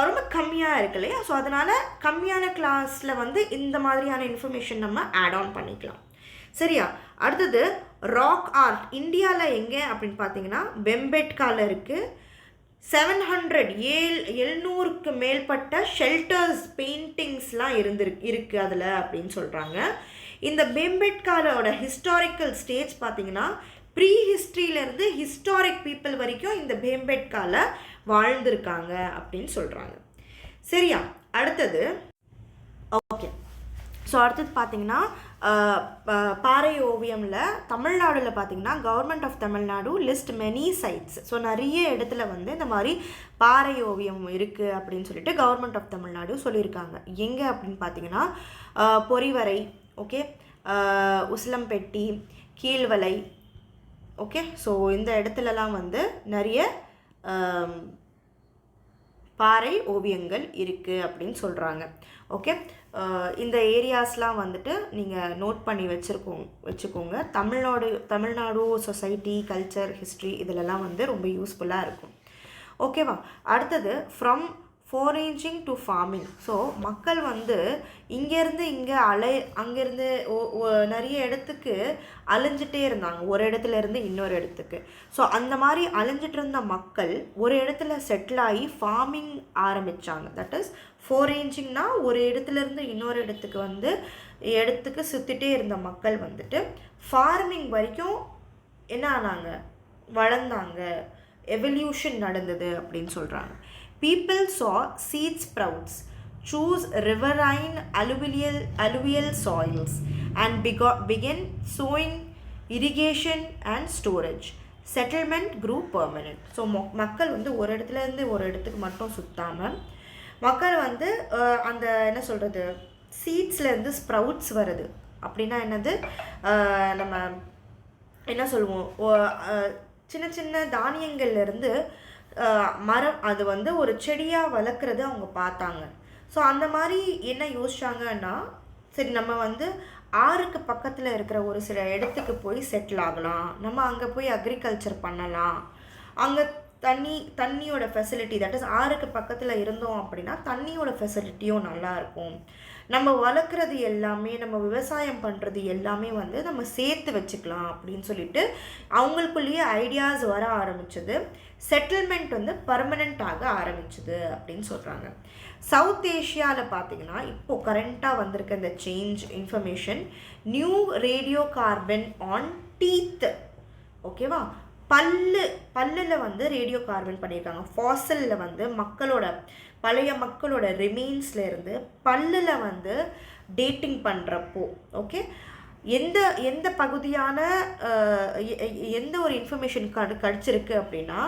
ரொம்ப கம்மியாக இருக்கு இல்லையா? ஸோ அதனால் கம்மியான கிளாஸில் வந்து இந்த மாதிரியான இன்ஃபர்மேஷன் நம்ம ஆட் ஆன் பண்ணிக்கலாம். சரியா? அடுத்தது ராக் ஆர்ட். இந்தியாவில் எங்கே அப்படின்னு பார்த்தீங்கன்னா பெம்பெட்காவில் இருக்குது. 700க்கு மேற்பட்ட ஷெல்டர்ஸ் பெயிண்டிங்ஸ்லாம் இருக்குது அதில் அப்படின்னு சொல்கிறாங்க. இந்த பெம்பெட்காவோட ஹிஸ்டாரிக்கல் ஸ்டேஜ் பார்த்தீங்கன்னா ப்ரீ ஹிஸ்ட்ரியிலேருந்து ஹிஸ்டாரிக் பீப்புள் வரைக்கும் இந்த பெம்பெட்காவில் வாழ்ந்திருக்காங்க அப்படின்னு சொல்கிறாங்க. சரியா? அடுத்தது ஓகே, ஸோ அடுத்தது பார்த்தீங்கன்னா பாறை ஓவியமில் தமிழ்நாடுல பார்த்தீங்கன்னா government of Tamil Nadu list many sites. So நிறைய இடத்துல வந்து இந்த மாதிரி பாறை ஓவியம் இருக்குது அப்படின்னு சொல்லிட்டு கவர்மெண்ட் ஆஃப் தமிழ்நாடு சொல்லியிருக்காங்க. எங்கே அப்படின்னு பார்த்தீங்கன்னா Porivarai, okay, Usilampatti, கீழ்வலை, okay. So இந்த இடத்துலலாம் வந்து நிறைய பாறை ஓவியங்கள் இருக்குது அப்படின்னு சொல்கிறாங்க. ஓகே, இந்த ஏரியாஸ்லாம் வந்துட்டு நீங்கள் நோட் பண்ணி வச்சுக்கோங்க. தமிழ்நாடு சொசைட்டி, கல்ச்சர், ஹிஸ்ட்ரி இதிலெல்லாம் வந்து ரொம்ப யூஸ்ஃபுல்லாக இருக்கும். ஓகேவா? அடுத்தது ஃப்ரம் ஃபோரேஜிங் டு ஃபார்மிங். ஸோ மக்கள் வந்து இங்கேருந்து இங்கே அங்கேருந்து நிறைய இடத்துக்கு அலைஞ்சிட்டே இருந்தாங்க, ஒரு இடத்துலேருந்து இன்னொரு இடத்துக்கு. ஸோ அந்த மாதிரி அலைஞ்சிட்டு இருந்த மக்கள் ஒரு இடத்துல செட்டில் ஆகி ஃபார்மிங் ஆரம்பித்தாங்க. தட் இஸ் ஃபோரேஜிங்னா ஒரு இடத்துலேருந்து இன்னொரு இடத்துக்கு சுற்றிட்டே இருந்த மக்கள் வந்துட்டு ஃபார்மிங் வரைக்கும் என்ன ஆனாங்க, வளர்ந்தாங்க, எவல்யூஷன் நடந்தது அப்படின்னு சொல்கிறாங்க. People saw seed sprouts, choose riverine alluvial soils and began sowing irrigation and storage. Settlement grew permanent. So மக்கள் வந்து ஒரு இடத்துலேருந்து ஒரு இடத்துக்கு மட்டும் சுற்றாமல் மக்கள் வந்து அந்த என்ன சொல்கிறது, சீட்ஸ்லேருந்து ஸ்ப்ரவுட்ஸ் வருது அப்படின்னா என்னது, நம்ம என்ன சொல்லுவோம், சின்ன சின்ன தானியங்கள்லேருந்து மரம் அது வந்து ஒரு செடியாக வளர்க்குறது அவங்க பார்த்தாங்க. ஸோ அந்த மாதிரி என்ன யோசிச்சாங்கன்னா, சரி நம்ம வந்து ஆறுக்கு பக்கத்தில் இருக்கிற ஒரு சில இடத்துக்கு போய் செட்டில் ஆகலாம், நம்ம அங்கே போய் அக்ரிகல்ச்சர் பண்ணலாம், அங்கே தண்ணியோட ஃபெசிலிட்டி, தட் இஸ் ஆறுக்கு பக்கத்தில் இருந்தோம் அப்படின்னா தண்ணியோட ஃபெசிலிட்டியும் நல்லாயிருக்கும், நம்ம வளர்க்குறது எல்லாமே, நம்ம விவசாயம் பண்ணுறது எல்லாமே வந்து நம்ம சேர்த்து வச்சுக்கலாம் அப்படின்னு சொல்லிட்டு அவங்களுக்குள்ளேயே ஐடியாஸ் வர ஆரம்பிச்சது. செட்டில்மெண்ட் வந்து பர்மனெண்ட் ஆக ஆரம்பிச்சது அப்படின்னு சொல்கிறாங்க. சவுத் ஏஷியாவில் பார்த்தீங்கன்னா இப்போது கரண்ட்டாக வந்திருக்க இந்த change information, radio carbon on teeth. ஓகேவா? பல்லில் வந்து ரேடியோ கார்பன் பண்ணியிருக்காங்க. ஃபாசலில் வந்து பழைய மக்களோட ரிமெயின்ஸ்லேருந்து பல்லில் வந்து டேட்டிங் பண்ணுறப்போ, ஓகே, எந்த பகுதியான எந்த ஒரு இன்ஃபர்மேஷன் கிடச்சிருக்கு அப்படின்னா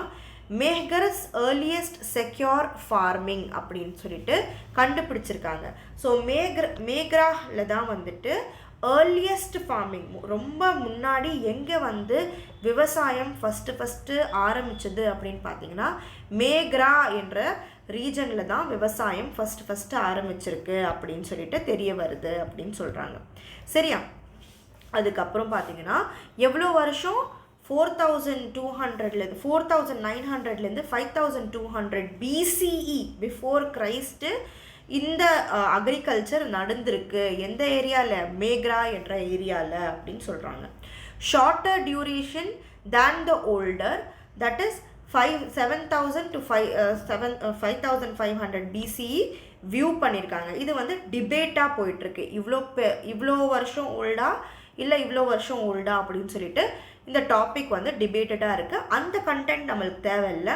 மேகரஸ் ஏர்லியஸ்ட் செக்யூர் ஃபார்மிங் அப்படின்னு சொல்லிட்டு கண்டுபிடிச்சிருக்காங்க. ஸோ மேக்ராவில் தான் வந்துட்டு ஏர்லியஸ்ட் ஃபார்மிங், ரொம்ப முன்னாடி எங்கே வந்து விவசாயம் ஃபஸ்ட்டு ஆரம்பிச்சது அப்படின்னு பார்த்தீங்கன்னா மேக்ரா என்ற ரீஜனில் தான் விவசாயம் ஃபஸ்ட்டு ஆரம்பிச்சிருக்கு அப்படின்னு சொல்லிட்டு தெரிய வருது அப்படின்னு சொல்கிறாங்க. சரியா? அதுக்கப்புறம் பார்த்தீங்கன்னா எவ்வளோ வருஷம் 4200 4900 5200 BCE பிஃபோர் கிரைஸ்ட்டு இந்த அக்ரிகல்ச்சர் நடந்திருக்கு. எந்த ஏரியாவில்? மேக்ரா என்ற ஏரியாவில் அப்படின்னு சொல்கிறாங்க. Shorter duration than the older, that is 7000 to 5500 BCE view பண்ணியிருக்காங்க. இது வந்து டிபேட்டாக போயிட்டுருக்கு. இவ்வளோ வருஷம் ஓல்டா இல்லை இவ்வளோ வருஷம் ஓல்டா அப்படின்னு சொல்லிட்டு இந்த டாபிக் வந்து டிபேட்டடாக இருக்குது. அந்த கண்டென்ட் நம்மளுக்கு தேவையில்லை.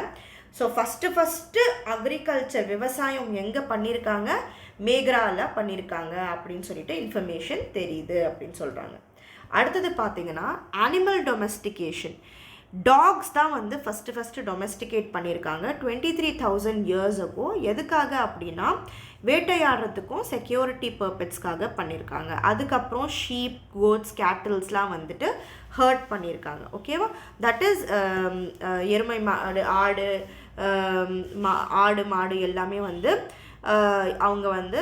ஸோ ஃபஸ்ட்டு அக்ரிகல்ச்சர் விவசாயம் எங்கே பண்ணியிருக்காங்க? மேக்ராவில் பண்ணியிருக்காங்க அப்படின்னு சொல்லிட்டு இன்ஃபர்மேஷன் தெரியுது அப்படின்னு சொல்கிறாங்க. அடுத்தது பார்த்திங்கன்னா அனிமல் டொமெஸ்டிகேஷன். டாக்ஸ் தான் வந்து ஃபஸ்ட்டு டொமெஸ்டிகேட் பண்ணியிருக்காங்க 23,000 years ago. எதுக்காக அப்படின்னா வேட்டையாடுறதுக்கும் செக்யூரிட்டி பர்பஸ்க்காக பண்ணியிருக்காங்க. அதுக்கப்புறம் ஷீப், கோட்ஸ், கேட்டில்ஸ்லாம் வந்துட்டு ஹர்ட் பண்ணியிருக்காங்க. ஓகேவா? தட் இஸ் எருமை மாடு, ஆடு மாடு எல்லாமே வந்து அவங்க வந்து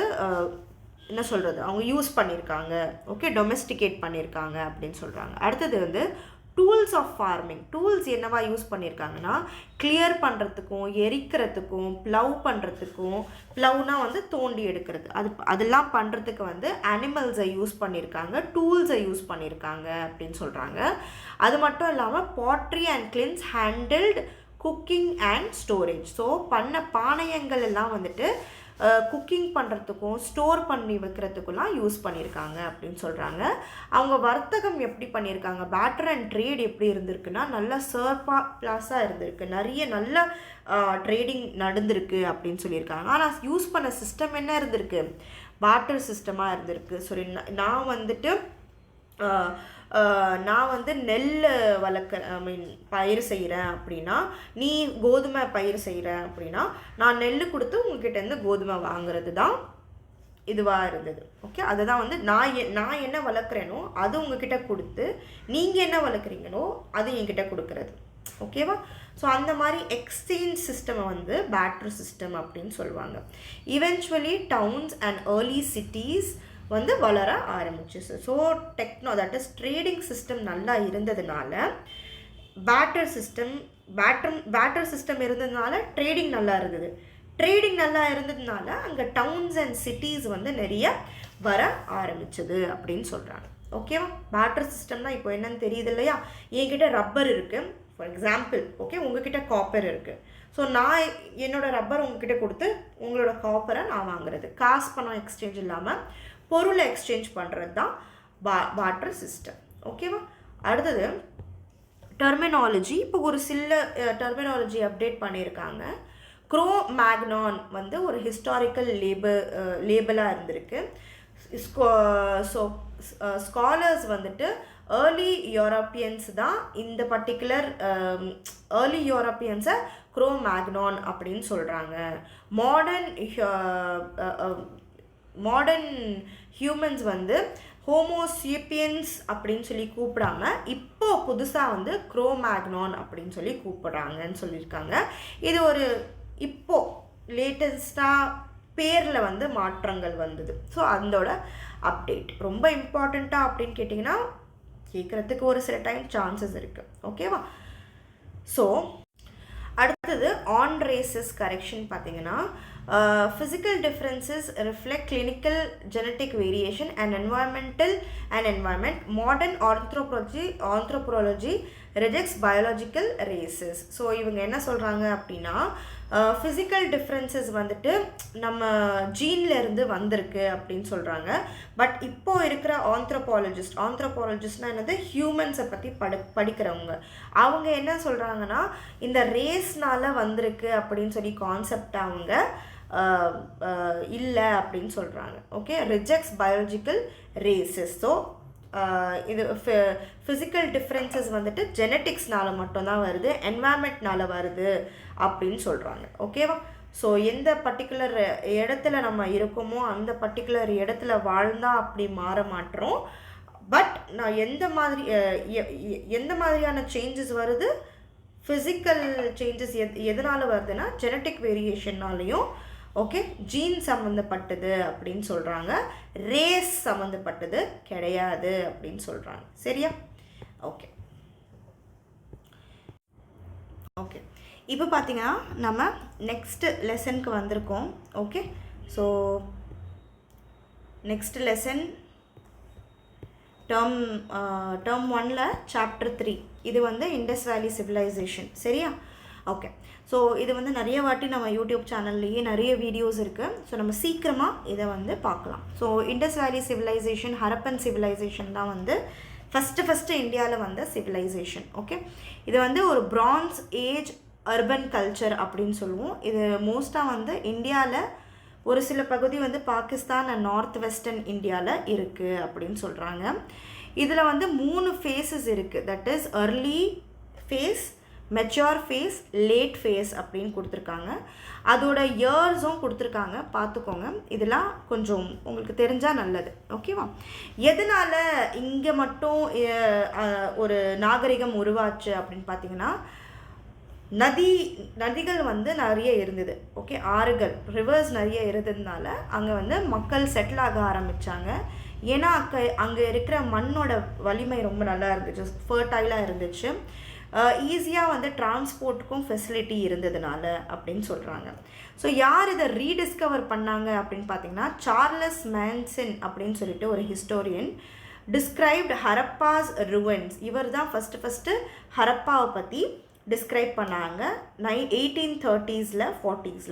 என்ன சொல்கிறது, அவங்க யூஸ் பண்ணியிருக்காங்க. ஓகே, டொமெஸ்டிகேட் பண்ணியிருக்காங்க அப்படின்னு சொல்கிறாங்க. அடுத்தது வந்து டூல்ஸ் ஆஃப் ஃபார்மிங். டூல்ஸ் என்னவா யூஸ் பண்ணியிருக்காங்கன்னா கிளியர் பண்ணுறதுக்கும், எரிக்கிறதுக்கும், ப்ளவ் பண்ணுறதுக்கும், ப்ளவ்னா வந்து தோண்டி எடுக்கிறது, அதெல்லாம் பண்ணுறதுக்கு வந்து அனிமல்ஸை யூஸ் பண்ணியிருக்காங்க, டூல்ஸை யூஸ் பண்ணியிருக்காங்க அப்படின்னு சொல்கிறாங்க. அது மட்டும் இல்லாமல் pottery and kilns handled cooking and storage. So பானையங்கள் எல்லாம் வந்துட்டு குக்கிங் பண்ணுறதுக்கும் ஸ்டோர் பண்ணி வைக்கிறதுக்குலாம் யூஸ் பண்ணியிருக்காங்க அப்படின்னு சொல்கிறாங்க. அவங்க வர்த்தகம் எப்படி பண்ணியிருக்காங்க, பேட்டர் அண்ட் ட்ரேட் எப்படி இருந்திருக்குன்னா நல்லா சர்ப்ளஸாக இருந்திருக்கு, நிறைய நல்ல ட்ரேடிங் நடந்திருக்கு அப்படின்னு சொல்லியிருக்காங்க. ஆனால் யூஸ் பண்ண சிஸ்டம் என்ன இருந்திருக்கு? பார்ட்டர் சிஸ்டமாக இருந்திருக்கு. சரி, நான் வந்து நெல் பயிர் செய்கிறேன் அப்படின்னா, நீ கோதுமை பயிர் செய்கிற அப்படின்னா நான் நெல் கொடுத்து உங்ககிட்டேருந்து கோதுமை வாங்குறது தான் இதுவாக இருந்தது. ஓகே, அதை தான் வந்து நான் என்ன வளர்க்குறேனோ அது உங்ககிட்ட கொடுத்து நீங்கள் என்ன வளர்க்குறீங்களோ அது என்கிட்ட கொடுக்குறது. ஓகேவா? ஸோ அந்த மாதிரி எக்ஸ்சேஞ்ச் சிஸ்டமை வந்து பேட்டர் சிஸ்டம் அப்படின்னு சொல்லுவாங்க. Eventually towns and early cities வந்து வளர ஆரம்பிச்சிச்சு. So that is trading system நல்லா இருந்ததுனால பேட்டர் சிஸ்டம் இருந்ததுனால ட்ரேடிங் நல்லா இருந்தது. ட்ரேடிங் நல்லா இருந்ததுனால அங்கே டவுன்ஸ் அண்ட் சிட்டிஸ் வந்து நிறைய வர ஆரம்பிச்சது அப்படின்னு சொல்கிறாங்க. ஓகேவா? பேட்டர் சிஸ்டம்னா இப்போ என்னன்னு தெரியுது இல்லையா? என்கிட்ட ரப்பர் இருக்குது ஃபார் எக்ஸாம்பிள். ஓகே, உங்ககிட்ட காப்பர் இருக்குது. ஸோ நான் என்னோடய ரப்பர் உங்ககிட்ட கொடுத்து உங்களோட காப்பரை நான் வாங்குறது, காசு பணம் எக்ஸ்சேஞ்ச் இல்லாமல் பொருளை எக்ஸ்சேஞ்ச் பண்ணுறது தான் பார்ட்டர் சிஸ்டம். ஓகேவா? அடுத்தது டெர்மினாலஜி. இப்போ ஒரு சில டெர்மினாலஜி அப்டேட் பண்ணியிருக்காங்க. க்ரோ மேக்னான் வந்து ஒரு ஹிஸ்டாரிக்கல் லேபிளாக இருந்திருக்கு. ஸோ ஸ்காலர்ஸ் வந்துட்டு ஏர்லி யூரோப்பியன்ஸ் தான் இந்த பர்டிகுலர் ஏர்லி யூரோப்பியன்ஸை க்ரோ மேக்னான் அப்படின்னு சொல்கிறாங்க. மாடர்ன் ஹியூமன்ஸ் வந்து ஹோமோசேப்பியன்ஸ் அப்படின்னு சொல்லி கூப்பிடாம இப்போது புதுசாக வந்து க்ரோ மேக்னான் அப்படின்னு சொல்லி கூப்பிட்றாங்கன்னு சொல்லியிருக்காங்க. இது ஒரு இப்போது லேட்டஸ்டாக பேரில் வந்து மாற்றங்கள் வந்தது. ஸோ அதோட அப்டேட் ரொம்ப இம்பார்ட்டண்ட்டாக அப்படின்னு கேட்டிங்கன்னா கேட்குறதுக்கு ஒரு சில டைம் சான்சஸ் இருக்குது. ஓகேவா? ஸோ அடுத்தது ஆன் ரேசஸ் கரெக்ஷன் பார்த்தீங்கன்னா physical differences reflect clinical genetic variation and environment. Modern anthropology rejects biological races. So இவங்க என்ன சொல்கிறாங்க அப்படின்னா ஃபிசிக்கல் டிஃப்ரென்சஸ் வந்துட்டு நம்ம ஜீன்லேருந்து வந்திருக்கு அப்படின்னு சொல்கிறாங்க. பட் இப்போது இருக்கிற ஆந்த்ரோபாலஜிஸ்ட்னால் என்னது, ஹியூமன்ஸை பற்றி படிக்கிறவங்க, அவங்க என்ன சொல்கிறாங்கன்னா இந்த ரேஸ்னால் வந்திருக்கு அப்படின்னு சொல்லி கான்செப்ட் அவங்க இல்லை அப்படின்னு சொல்கிறாங்க. Okay, rejects biological races. So இது ஃபிசிக்கல் டிஃப்ரென்சஸ் வந்துட்டு ஜெனட்டிக்ஸ்னால மட்டும்தான் வருது, என்வாயர்மெண்ட்னால வருது அப்படின்னு சொல்கிறாங்க. ஓகேவா? ஸோ எந்த பர்டிகுலர் இடத்துல நம்ம இருக்கோமோ அந்த பர்டிகுலர் இடத்துல வாழ்ந்தால் அப்படி மாற மாட்டோம். பட் நான் எந்த மாதிரியான சேஞ்சஸ் வருது, ஃபிசிக்கல் சேஞ்சஸ் எதனால் வருதுன்னா ஜெனட்டிக் வேரியேஷன்னாலையும் ஓகே, ஜீன் சம்மந்தப்பட்டது அப்படின்னு சொல்கிறாங்க, ரேஸ் சம்மந்தப்பட்டது கிடையாது அப்படின்னு சொல்கிறாங்க. சரியா? ஓகே ஓகே இப்போ பார்த்தீங்கன்னா நம்ம நெக்ஸ்ட் லெசனுக்கு வந்திருக்கோம். Okay, so next lesson term 1ல் சாப்டர் 3. இது வந்து இண்டஸ் வேலி சிவிலைசேஷன். சரியா? ஓகே, ஸோ இது வந்து நிறைய வாட்டி நம்ம யூடியூப் சேனல்லையே நிறைய வீடியோஸ் இருக்குது. ஸோ நம்ம சீக்கிரமாக இதை வந்து பார்க்கலாம். ஸோ இண்டஸ் வேலி சிவிலைசேஷன், ஹரப்பன் சிவிலைசேஷன் தான் வந்து ஃபஸ்ட்டு இந்தியாவில் வந்த சிவிலைசேஷன். ஓகே, இது வந்து ஒரு பிரான்ஸ் ஏஜ் அர்பன் கல்ச்சர் அப்படின்னு சொல்லுவோம். இது மோஸ்ட்டாக வந்து இந்தியாவில் ஒரு சில பகுதி வந்து பாகிஸ்தான் அண்ட் நார்த் வெஸ்டர்ன் இந்தியாவில் இருக்குது அப்படின்னு சொல்கிறாங்க. இதில் வந்து 3 ஃபேஸஸ் இருக்குது. That is early phase, mature phase, late phase அப்படின்னு கொடுத்துருக்காங்க. அதோட இயர்ஸும் கொடுத்துருக்காங்க, பார்த்துக்கோங்க. இதெல்லாம் கொஞ்சம் உங்களுக்கு தெரிஞ்சால் நல்லது. ஓகேவா? எதனால் இங்கே மட்டும் ஒரு நாகரிகம் உருவாச்சு அப்படின்னு பார்த்தீங்கன்னா, நதிகள் வந்து நிறைய இருந்தது. ஓகே, ஆறுகள், ரிவர்ஸ் நிறைய இருந்ததுனால அங்கே வந்து மக்கள் செட்டில் ஆக ஆரம்பித்தாங்க. ஏன்னா அங்கே இருக்கிற மண்ணோட வலிமை ரொம்ப நல்லா இருந்துச்சு, ஃபர்டைலாக இருந்துச்சு, ஈஸியாக வந்து டிரான்ஸ்போர்ட்டுக்கும் ஃபெசிலிட்டி இருந்ததுனால அப்படின்னு சொல்கிறாங்க. ஸோ யார் இதை ரீடிஸ்கவர் பண்ணாங்க அப்படின்னு பார்த்தீங்கன்னா, சார்லஸ் மேன்சன் அப்படின்னு சொல்லிட்டு ஒரு ஹிஸ்டோரியன் டிஸ்கிரைப்ட் ஹரப்பாஸ் ருவன்ஸ். இவர் தான் ஃபஸ்ட்டு ஹரப்பாவை பற்றி டிஸ்கிரைப் பண்ணாங்க 1830s 40s.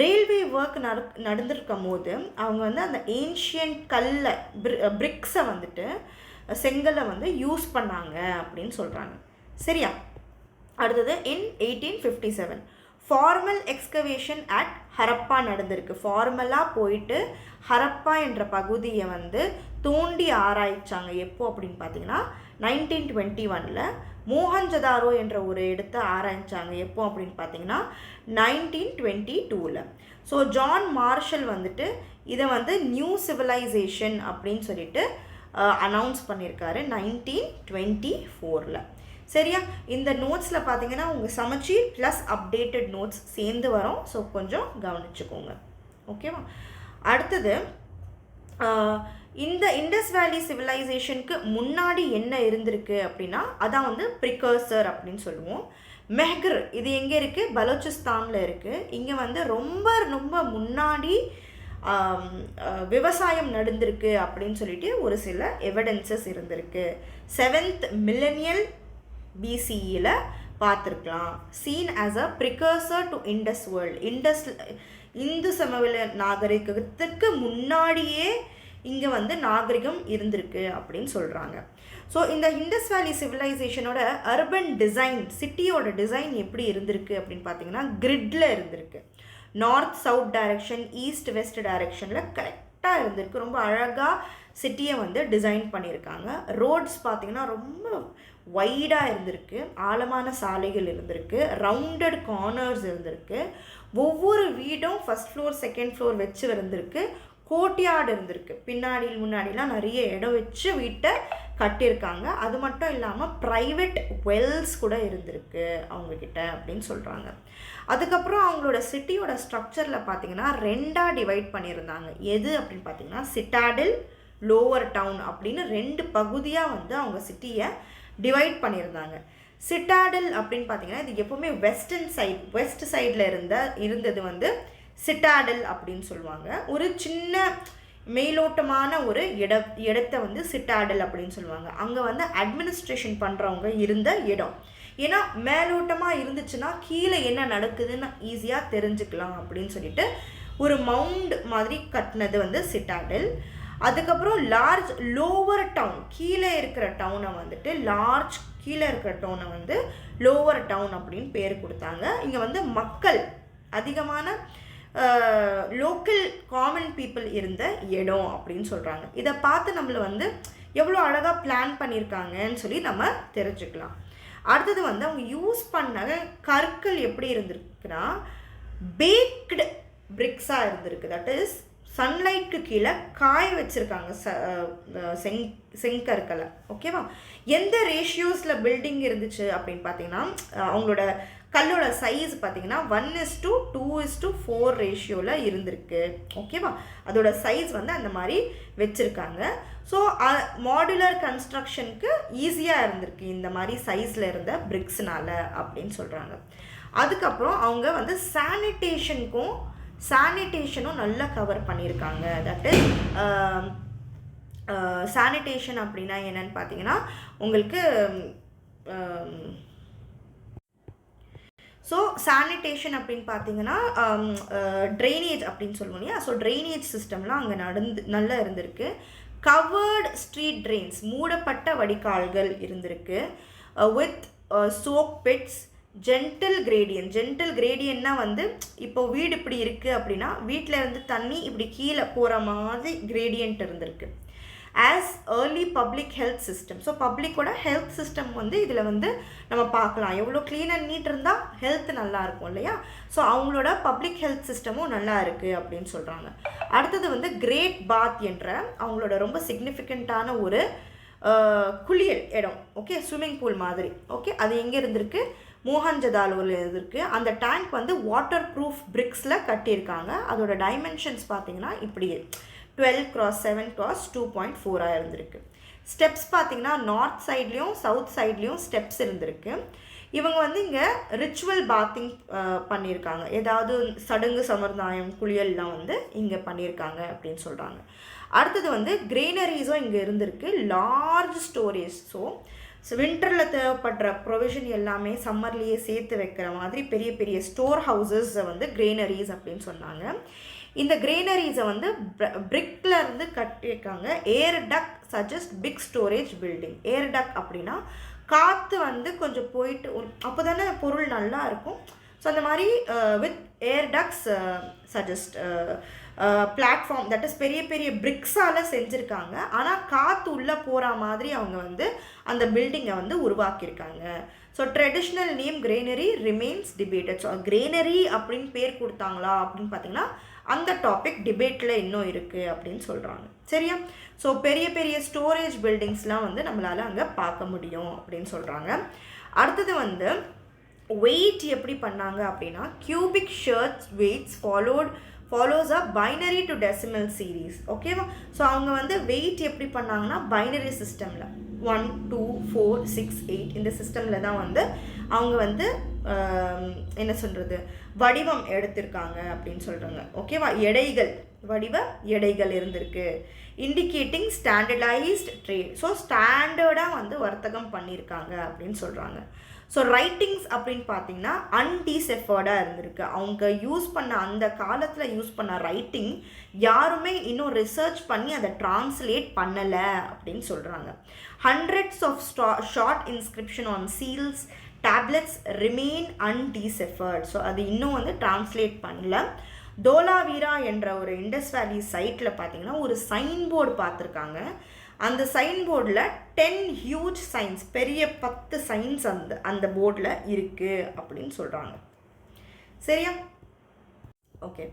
ரயில்வே ஒர்க் நடந்திருக்கும் போது அவங்க வந்து அந்த ஏன்ஷியன்ட் கல்லை, பிரிக்ஸை வந்துட்டு, செங்கலை வந்து யூஸ் பண்ணாங்க அப்படின்னு சொல்கிறாங்க. சரியா? அடுத்தது இன் 1857 ஃபார்மல் எக்ஸ்கவேஷன் அட் ஹரப்பா நடந்திருக்கு. ஃபார்மலாக போயிட்டு ஹரப்பா என்ற பகுதியை வந்து தோண்டி ஆராய்ச்சாங்க. எப்போ அப்படின்னு பார்த்தீங்கன்னா 1921 மோஹன்ஜதாரோ என்ற ஒரு இடத்தை ஆராய்ச்சாங்க. எப்போ அப்படின்னு பார்த்தீங்கன்னா 1922. ஸோ ஜான் மார்ஷல் வந்துட்டு இதை வந்து நியூ சிவிலைசேஷன் அப்படின்னு சொல்லிட்டு அனௌன்ஸ் பண்ணியிருக்காரு 1924. சரியா? இந்த நோட்ஸில் பார்த்தீங்கன்னா உங்கள் சமச்சீர் ப்ளஸ் அப்டேட்டட் நோட்ஸ் சேர்ந்து வரும். ஸோ கொஞ்சம் கவனிச்சுக்கோங்க. ஓகேவா? அடுத்தது இந்த இண்டஸ் வேலி சிவிலைசேஷனுக்கு முன்னாடி என்ன இருந்திருக்கு அப்படின்னா, அதான் வந்து ப்ரிகர்சர் அப்படின்னு சொல்லுவோம். மெஹ்கர், இது எங்கே இருக்குது? பலோச்சிஸ்தானில் இருக்குது. இங்கே வந்து ரொம்ப ரொம்ப முன்னாடி விவசாயம் நடந்திருக்கு அப்படின்னு சொல்லிட்டு ஒரு சில எவிடன்சஸ் இருந்திருக்கு. 7th millennial BCEல பார்த்துருக்கலாம். Seen as a precursor to Indus world. இந்து சமவெளி நாகரிகத்துக்கு முன்னாடியே இங்கே வந்து நாகரிகம் இருந்திருக்கு அப்படின்னு சொல்கிறாங்க. ஸோ இந்த இண்டஸ் வேலி சிவிலைசேஷனோட அர்பன் டிசைன், சிட்டியோட டிசைன் எப்படி இருந்திருக்கு அப்படின்னு பார்த்தீங்கன்னா, கிரிட்டில் இருந்திருக்கு. North south direction, east west டைரெக்ஷனில் கரெக்டாக இருந்திருக்கு. ரொம்ப அழகாக சிட்டியை வந்து டிசைன் பண்ணியிருக்காங்க. ரோட்ஸ் பார்த்திங்கன்னா ரொம்ப வைடாக இருந்திருக்கு, ஆழமான சாலைகள் இருந்திருக்கு, ரவுண்டட் கார்னர்ஸ் இருந்திருக்கு, ஒவ்வொரு வீடும் ஃபஸ்ட் ஃப்ளோர் செகண்ட் ஃப்ளோர் வச்சு இருந்திருக்கு, கோட்யார்டு இருந்திருக்கு, முன்னாடிலாம் நிறைய இடம் வச்சு வீட்டை கட்டியிருக்காங்க. அது மட்டும் இல்லாமல் ப்ரைவேட் வெல்ஸ் கூட இருந்திருக்கு அவங்கக்கிட்ட அப்படின்னு சொல்கிறாங்க. அதுக்கப்புறம் அவங்களோட சிட்டியோட ஸ்ட்ரக்சரில் பார்த்திங்கன்னா 2ஆக டிவைட் பண்ணியிருந்தாங்க. எது அப்படின்னு பார்த்திங்கன்னா, சிட்டாடில், லோவர் டவுன் அப்படின்னு 2 பகுதியாக வந்து அவங்க சிட்டியை டிவைட் பண்ணியிருந்தாங்க. சிட்டாடில் அப்படின்னு பார்த்தீங்கன்னா, இது எப்போவுமே வெஸ்ட் சைடில் இருந்தது வந்து சிட்டாடில் அப்படின்னு சொல்லுவாங்க. ஒரு சின்ன மேலோட்டமான ஒரு இடத்தை வந்து சிட்டாடில் அப்படின்னு சொல்லுவாங்க. அங்கே வந்து அட்மினிஸ்ட்ரேஷன் பண்ணுறவங்க இருந்த இடம். ஏன்னா மேலோட்டமாக இருந்துச்சுன்னா கீழே என்ன நடக்குதுன்னு ஈஸியாக தெரிஞ்சுக்கலாம் அப்படின்னு சொல்லிட்டு ஒரு மவுண்ட் மாதிரி கட்டினது வந்து சிட்டாடில். அதுக்கப்புறம் லார்ஜ் லோவர் டவுன், கீழே இருக்கிற டவுனை வந்துட்டு கீழே இருக்கிற டவுனை வந்து லோவர் டவுன் அப்படின்னு பேர் கொடுத்தாங்க. இங்கே வந்து மக்கள் அதிகமான லோக்கல் காமன் பீப்புள் இருந்த இடம் அப்படின்னு சொல்கிறாங்க. இதை பார்த்து நம்மளை வந்து எவ்வளோ அழகாக பிளான் பண்ணியிருக்காங்கன்னு சொல்லி நம்ம தெரிஞ்சுக்கலாம். அடுத்தது வந்து அவங்க யூஸ் பண்ண கற்கள் எப்படி இருந்திருக்குன்னா, பேக்டு பிரிக்ஸாக இருந்திருக்கு. தட் இஸ் சன்லைட்க்கு கீழே காய வச்சுருக்காங்க செங்கற்களை. ஓகேவா? எந்த ரேஷியோஸில் பில்டிங் இருந்துச்சு அப்படின்னு பார்த்தீங்கன்னா, அவங்களோட கல்லோட சைஸ் பார்த்தீங்கன்னா 1:2:4 ரேஷியோவில் இருந்திருக்கு. ஓகேவா? அதோட சைஸ் வந்து அந்த மாதிரி வச்சுருக்காங்க. ஸோ மாடுலர் கன்ஸ்ட்ரக்ஷனுக்கு ஈஸியாக இருந்திருக்கு இந்த மாதிரி சைஸில் இருந்த பிரிக்ஸ்னால அப்படின்னு சொல்கிறாங்க. அதுக்கப்புறம் அவங்க வந்து சானிடேஷனும் நல்லா கவர் பண்ணியிருக்காங்க. தட் இஸ் சானிடேஷன் அப்படின்னா என்னன்னு பார்த்தீங்கன்னா உங்களுக்கு ஸோ சானிடேஷன் அப்படின்னு பார்த்தீங்கன்னா ட்ரைனேஜ் அப்படின்னு சொல்லுவோம் இல்லையா? ஸோ ட்ரைனேஜ் சிஸ்டம்லாம் அங்கே நல்லா இருந்திருக்கு. கவர்டு ஸ்ட்ரீட் ட்ரெயின்ஸ், மூடப்பட்ட வடிகால்கள் இருந்திருக்கு. வித் சோக் பிட்ஸ், ஜென்டில் கிரேடியன்ட்னா வந்து இப்போ வீடு இப்படி இருக்குது அப்படின்னா வீட்டில் இருந்து தண்ணி இப்படி கீழே போகிற மாதிரி கிரேடியன்ட் இருந்திருக்கு. As early public health system. So பப்ளிக்கோட ஹெல்த் சிஸ்டம் வந்து இதில் வந்து நம்ம பார்க்கலாம். எவ்வளோ க்ளீன் அண்ட் நீட் இருந்தால் ஹெல்த் நல்லா இருக்கும் இல்லையா? ஸோ அவங்களோட பப்ளிக் ஹெல்த் சிஸ்டமும் நல்லா இருக்குது அப்படின்னு சொல்கிறாங்க. அடுத்தது வந்து கிரேட் பாத் என்ற அவங்களோட ரொம்ப சிக்னிஃபிகண்ட்டான ஒரு குளியல் இடம். ஓகே, ஸ்விம்மிங் பூல் மாதிரி. ஓகே, அது எங்கே இருந்திருக்கு? மோஹன்ஜதாரோவில் இருந்திருக்கு. அந்த டேங்க் வந்து வாட்டர் ப்ரூஃப் பிரிக்ஸில் கட்டியிருக்காங்க. அதோட டைமென்ஷன்ஸ் பார்த்தீங்கன்னா இப்படி 12x7x2.4 இருந்திருக்கு. ஸ்டெப்ஸ் பார்த்தீங்கன்னா நார்த் சைட்லேயும் சவுத் சைட்லேயும் ஸ்டெப்ஸ் இருந்திருக்கு. இவங்க வந்து இங்கே ரிச்சுவல் பாத்திங் பண்ணியிருக்காங்க. ஏதாவது சடங்கு சம்பிரதாயம் குளியல்லாம் வந்து இங்கே பண்ணியிருக்காங்க அப்படின்னு சொல்கிறாங்க. அடுத்தது வந்து கிரீனரிஸும் இங்கே இருந்திருக்கு. Large storage. ஸோ வின்டரில் தேவைப்படுற ப்ரொவிஷன் எல்லாமே சம்மர்லேயே சேர்த்து வைக்கிற மாதிரி பெரிய பெரிய ஸ்டோர் ஹவுசஸை வந்து கிரீனரிஸ் அப்படின்னு சொன்னாங்க. இந்த கிரீனரிஸை வந்து பிரிக்கில் இருந்து கட்டியிருக்காங்க. ஏர் டக் சஜஸ்ட் பிக் ஸ்டோரேஜ் பில்டிங். ஏர் டக் அப்படின்னா காற்று வந்து கொஞ்சம் போயிட்டு அப்போ தானே பொருள் நல்லா இருக்கும். ஸோ அந்த மாதிரி with air ducts suggest platform, that is பெரிய பெரிய பிரிக்ஸால் செஞ்சுருக்காங்க. ஆனால் காற்று உள்ளே போகிற மாதிரி அவங்க வந்து அந்த பில்டிங்கை வந்து உருவாக்கியிருக்காங்க. So traditional name granary remains debated. So granary அப்படின்னு பேர் கொடுத்தாங்களா அப்படின்னு பார்த்தீங்கன்னா அந்த டாபிக் டிபேட்டில் இன்னும் இருக்குது அப்படின்னு சொல்கிறாங்க. சரியா? ஸோ பெரிய பெரிய ஸ்டோரேஜ் பில்டிங்ஸ்லாம் வந்து நம்மளால் அங்கே பார்க்க முடியும் அப்படின்னு சொல்கிறாங்க. அடுத்தது வந்து வெயிட் எப்படி பண்ணாங்க அப்படின்னா cubic shirts weights follows a binary to decimal series. ஓகேவா? ஸோ அவங்க வந்து வெயிட் எப்படி பண்ணாங்கன்னா பைனரி சிஸ்டமில் 1 2 4 6 8 இந்த சிஸ்டமில் தான் வந்து அவங்க வந்து என்ன சொல்கிறது வடிவம் எடுத்திருக்காங்க அப்படின்னு சொல்கிறாங்க. ஓகேவா? வடிவ எடைகள் இருந்திருக்கு. Indicating standardised trade. ஸோ ஸ்டாண்டர்டாக வந்து வர்த்தகம் பண்ணியிருக்காங்க அப்படின்னு சொல்கிறாங்க. ஸோ ரைட்டிங்ஸ் அப்படின்னு பார்த்தீங்கன்னா அன்டிசெஃபர்டாக இருந்திருக்கு. அவங்க யூஸ் பண்ண அந்த காலத்தில் யூஸ் பண்ண ரைட்டிங் யாருமே இன்னும் ரிசர்ச் பண்ணி அதை டிரான்ஸ்லேட் பண்ணலை அப்படின்னு சொல்கிறாங்க. Hundreds of short inscription on seals tablets remain undeciphered. So அது இன்னும் வந்து டிரான்ஸ்லேட் பண்ணல. தோலாவீரா என்ற ஒரு இண்டஸ் வேலி சைட்டில் பார்த்தீங்கன்னா ஒரு சைன் போர்டு பார்த்துருக்காங்க. அந்த சைன் போர்டில் 10 ஹியூஜ் சைன்ஸ், பெரிய 10 சைன்ஸ் அந்த போர்டில் இருக்குது அப்படின்னு சொல்கிறாங்க. சரியா? ஓகே.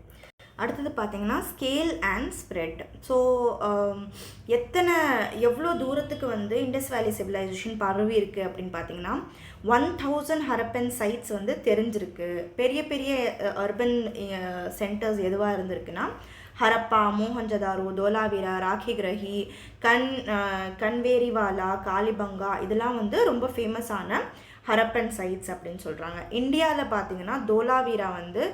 அடுத்தது பார்த்தீங்கன்னா ஸ்கேல் அண்ட் ஸ்ப்ரெட். ஸோ எவ்வளோ தூரத்துக்கு வந்து இண்டஸ் வேலி சிவிலைசேஷன் பரவி இருக்குது அப்படின்னு பார்த்தீங்கன்னா 1000 ஹரப்பன் சைட்ஸ் வந்து தெரிஞ்சிருக்கு. பெரிய பெரிய அர்பன் சென்டர்ஸ் எதுவாக இருந்திருக்குன்னா ஹரப்பா, மோஹன்ஜதாரோ, தோலாவீரா, ராக்கிகிரஹி, கன்வேரிவாலா, காலிபங்கா இதெல்லாம் வந்து ரொம்ப ஃபேமஸான ஹரப்பன் சைட்ஸ் அப்படின்னு சொல்கிறாங்க. இந்தியாவில் பார்த்தீங்கன்னா தோலாவீரா வந்து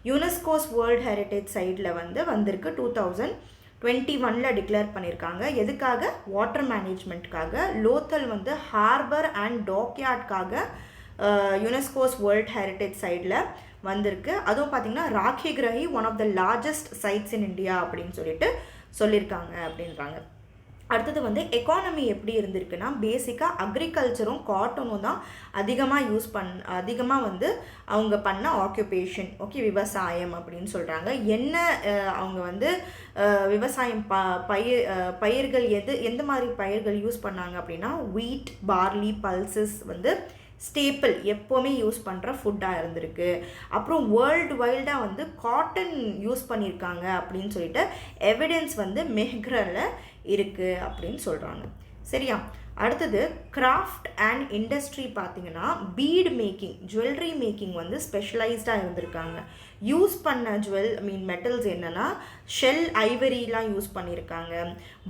யுனெஸ்கோஸ் வேர்ல்ட் ஹெரிட்டேஜ் சைடில் வந்திருக்கு. 2021 டிக்ளேர் பண்ணியிருக்காங்க. எதுக்காக? வாட்டர் மேனேஜ்மெண்ட்காக. லோத்தல் வந்து ஹார்பர் அண்ட் டாக்யார்ட்காக யுனெஸ்கோஸ் வேர்ல்ட் ஹெரிட்டேஜ் சைடில் வந்திருக்கு. அதுவும் பார்த்திங்கன்னா Rakhigarhi one of the largest sites in India அப்படின்னு சொல்லியிருக்காங்க அப்படின்றாங்க. அடுத்தது வந்து எக்கானமி எப்படி இருந்திருக்குன்னா பேசிக்காக அக்ரிகல்ச்சரும் காட்டனும் தான் அதிகமாக வந்து அவங்க பண்ண ஆக்குபேஷன். ஓகே, விவசாயம் அப்படின்னு சொல்கிறாங்க. என்ன அவங்க வந்து விவசாயம் பயிர்கள் எந்த மாதிரி பயிர்கள் யூஸ் பண்ணாங்க அப்படின்னா வீட், பார்லி, பல்சஸ் வந்து ஸ்டேப்பிள் எப்போவுமே யூஸ் பண்ணுற ஃபுட்டாக இருந்திருக்கு. அப்புறம் வேர்ல்டு வைல்டாக வந்து காட்டன் யூஸ் பண்ணியிருக்காங்க அப்படின்னு சொல்லிட்டு எவிடன்ஸ் வந்து மெஹ்கரில் இருக்குது அப்படின்னு சொல்கிறாங்க. சரியா? அடுத்தது கிராஃப்ட் அண்ட் இண்டஸ்ட்ரி பார்த்திங்கன்னா பீட் மேக்கிங், ஜுவல்லரி மேக்கிங் வந்து ஸ்பெஷலைஸ்டாக இருந்திருக்காங்க. யூஸ் பண்ண மெட்டல்ஸ் என்னென்னா ஷெல் ஐவரிலாம் யூஸ் பண்ணியிருக்காங்க,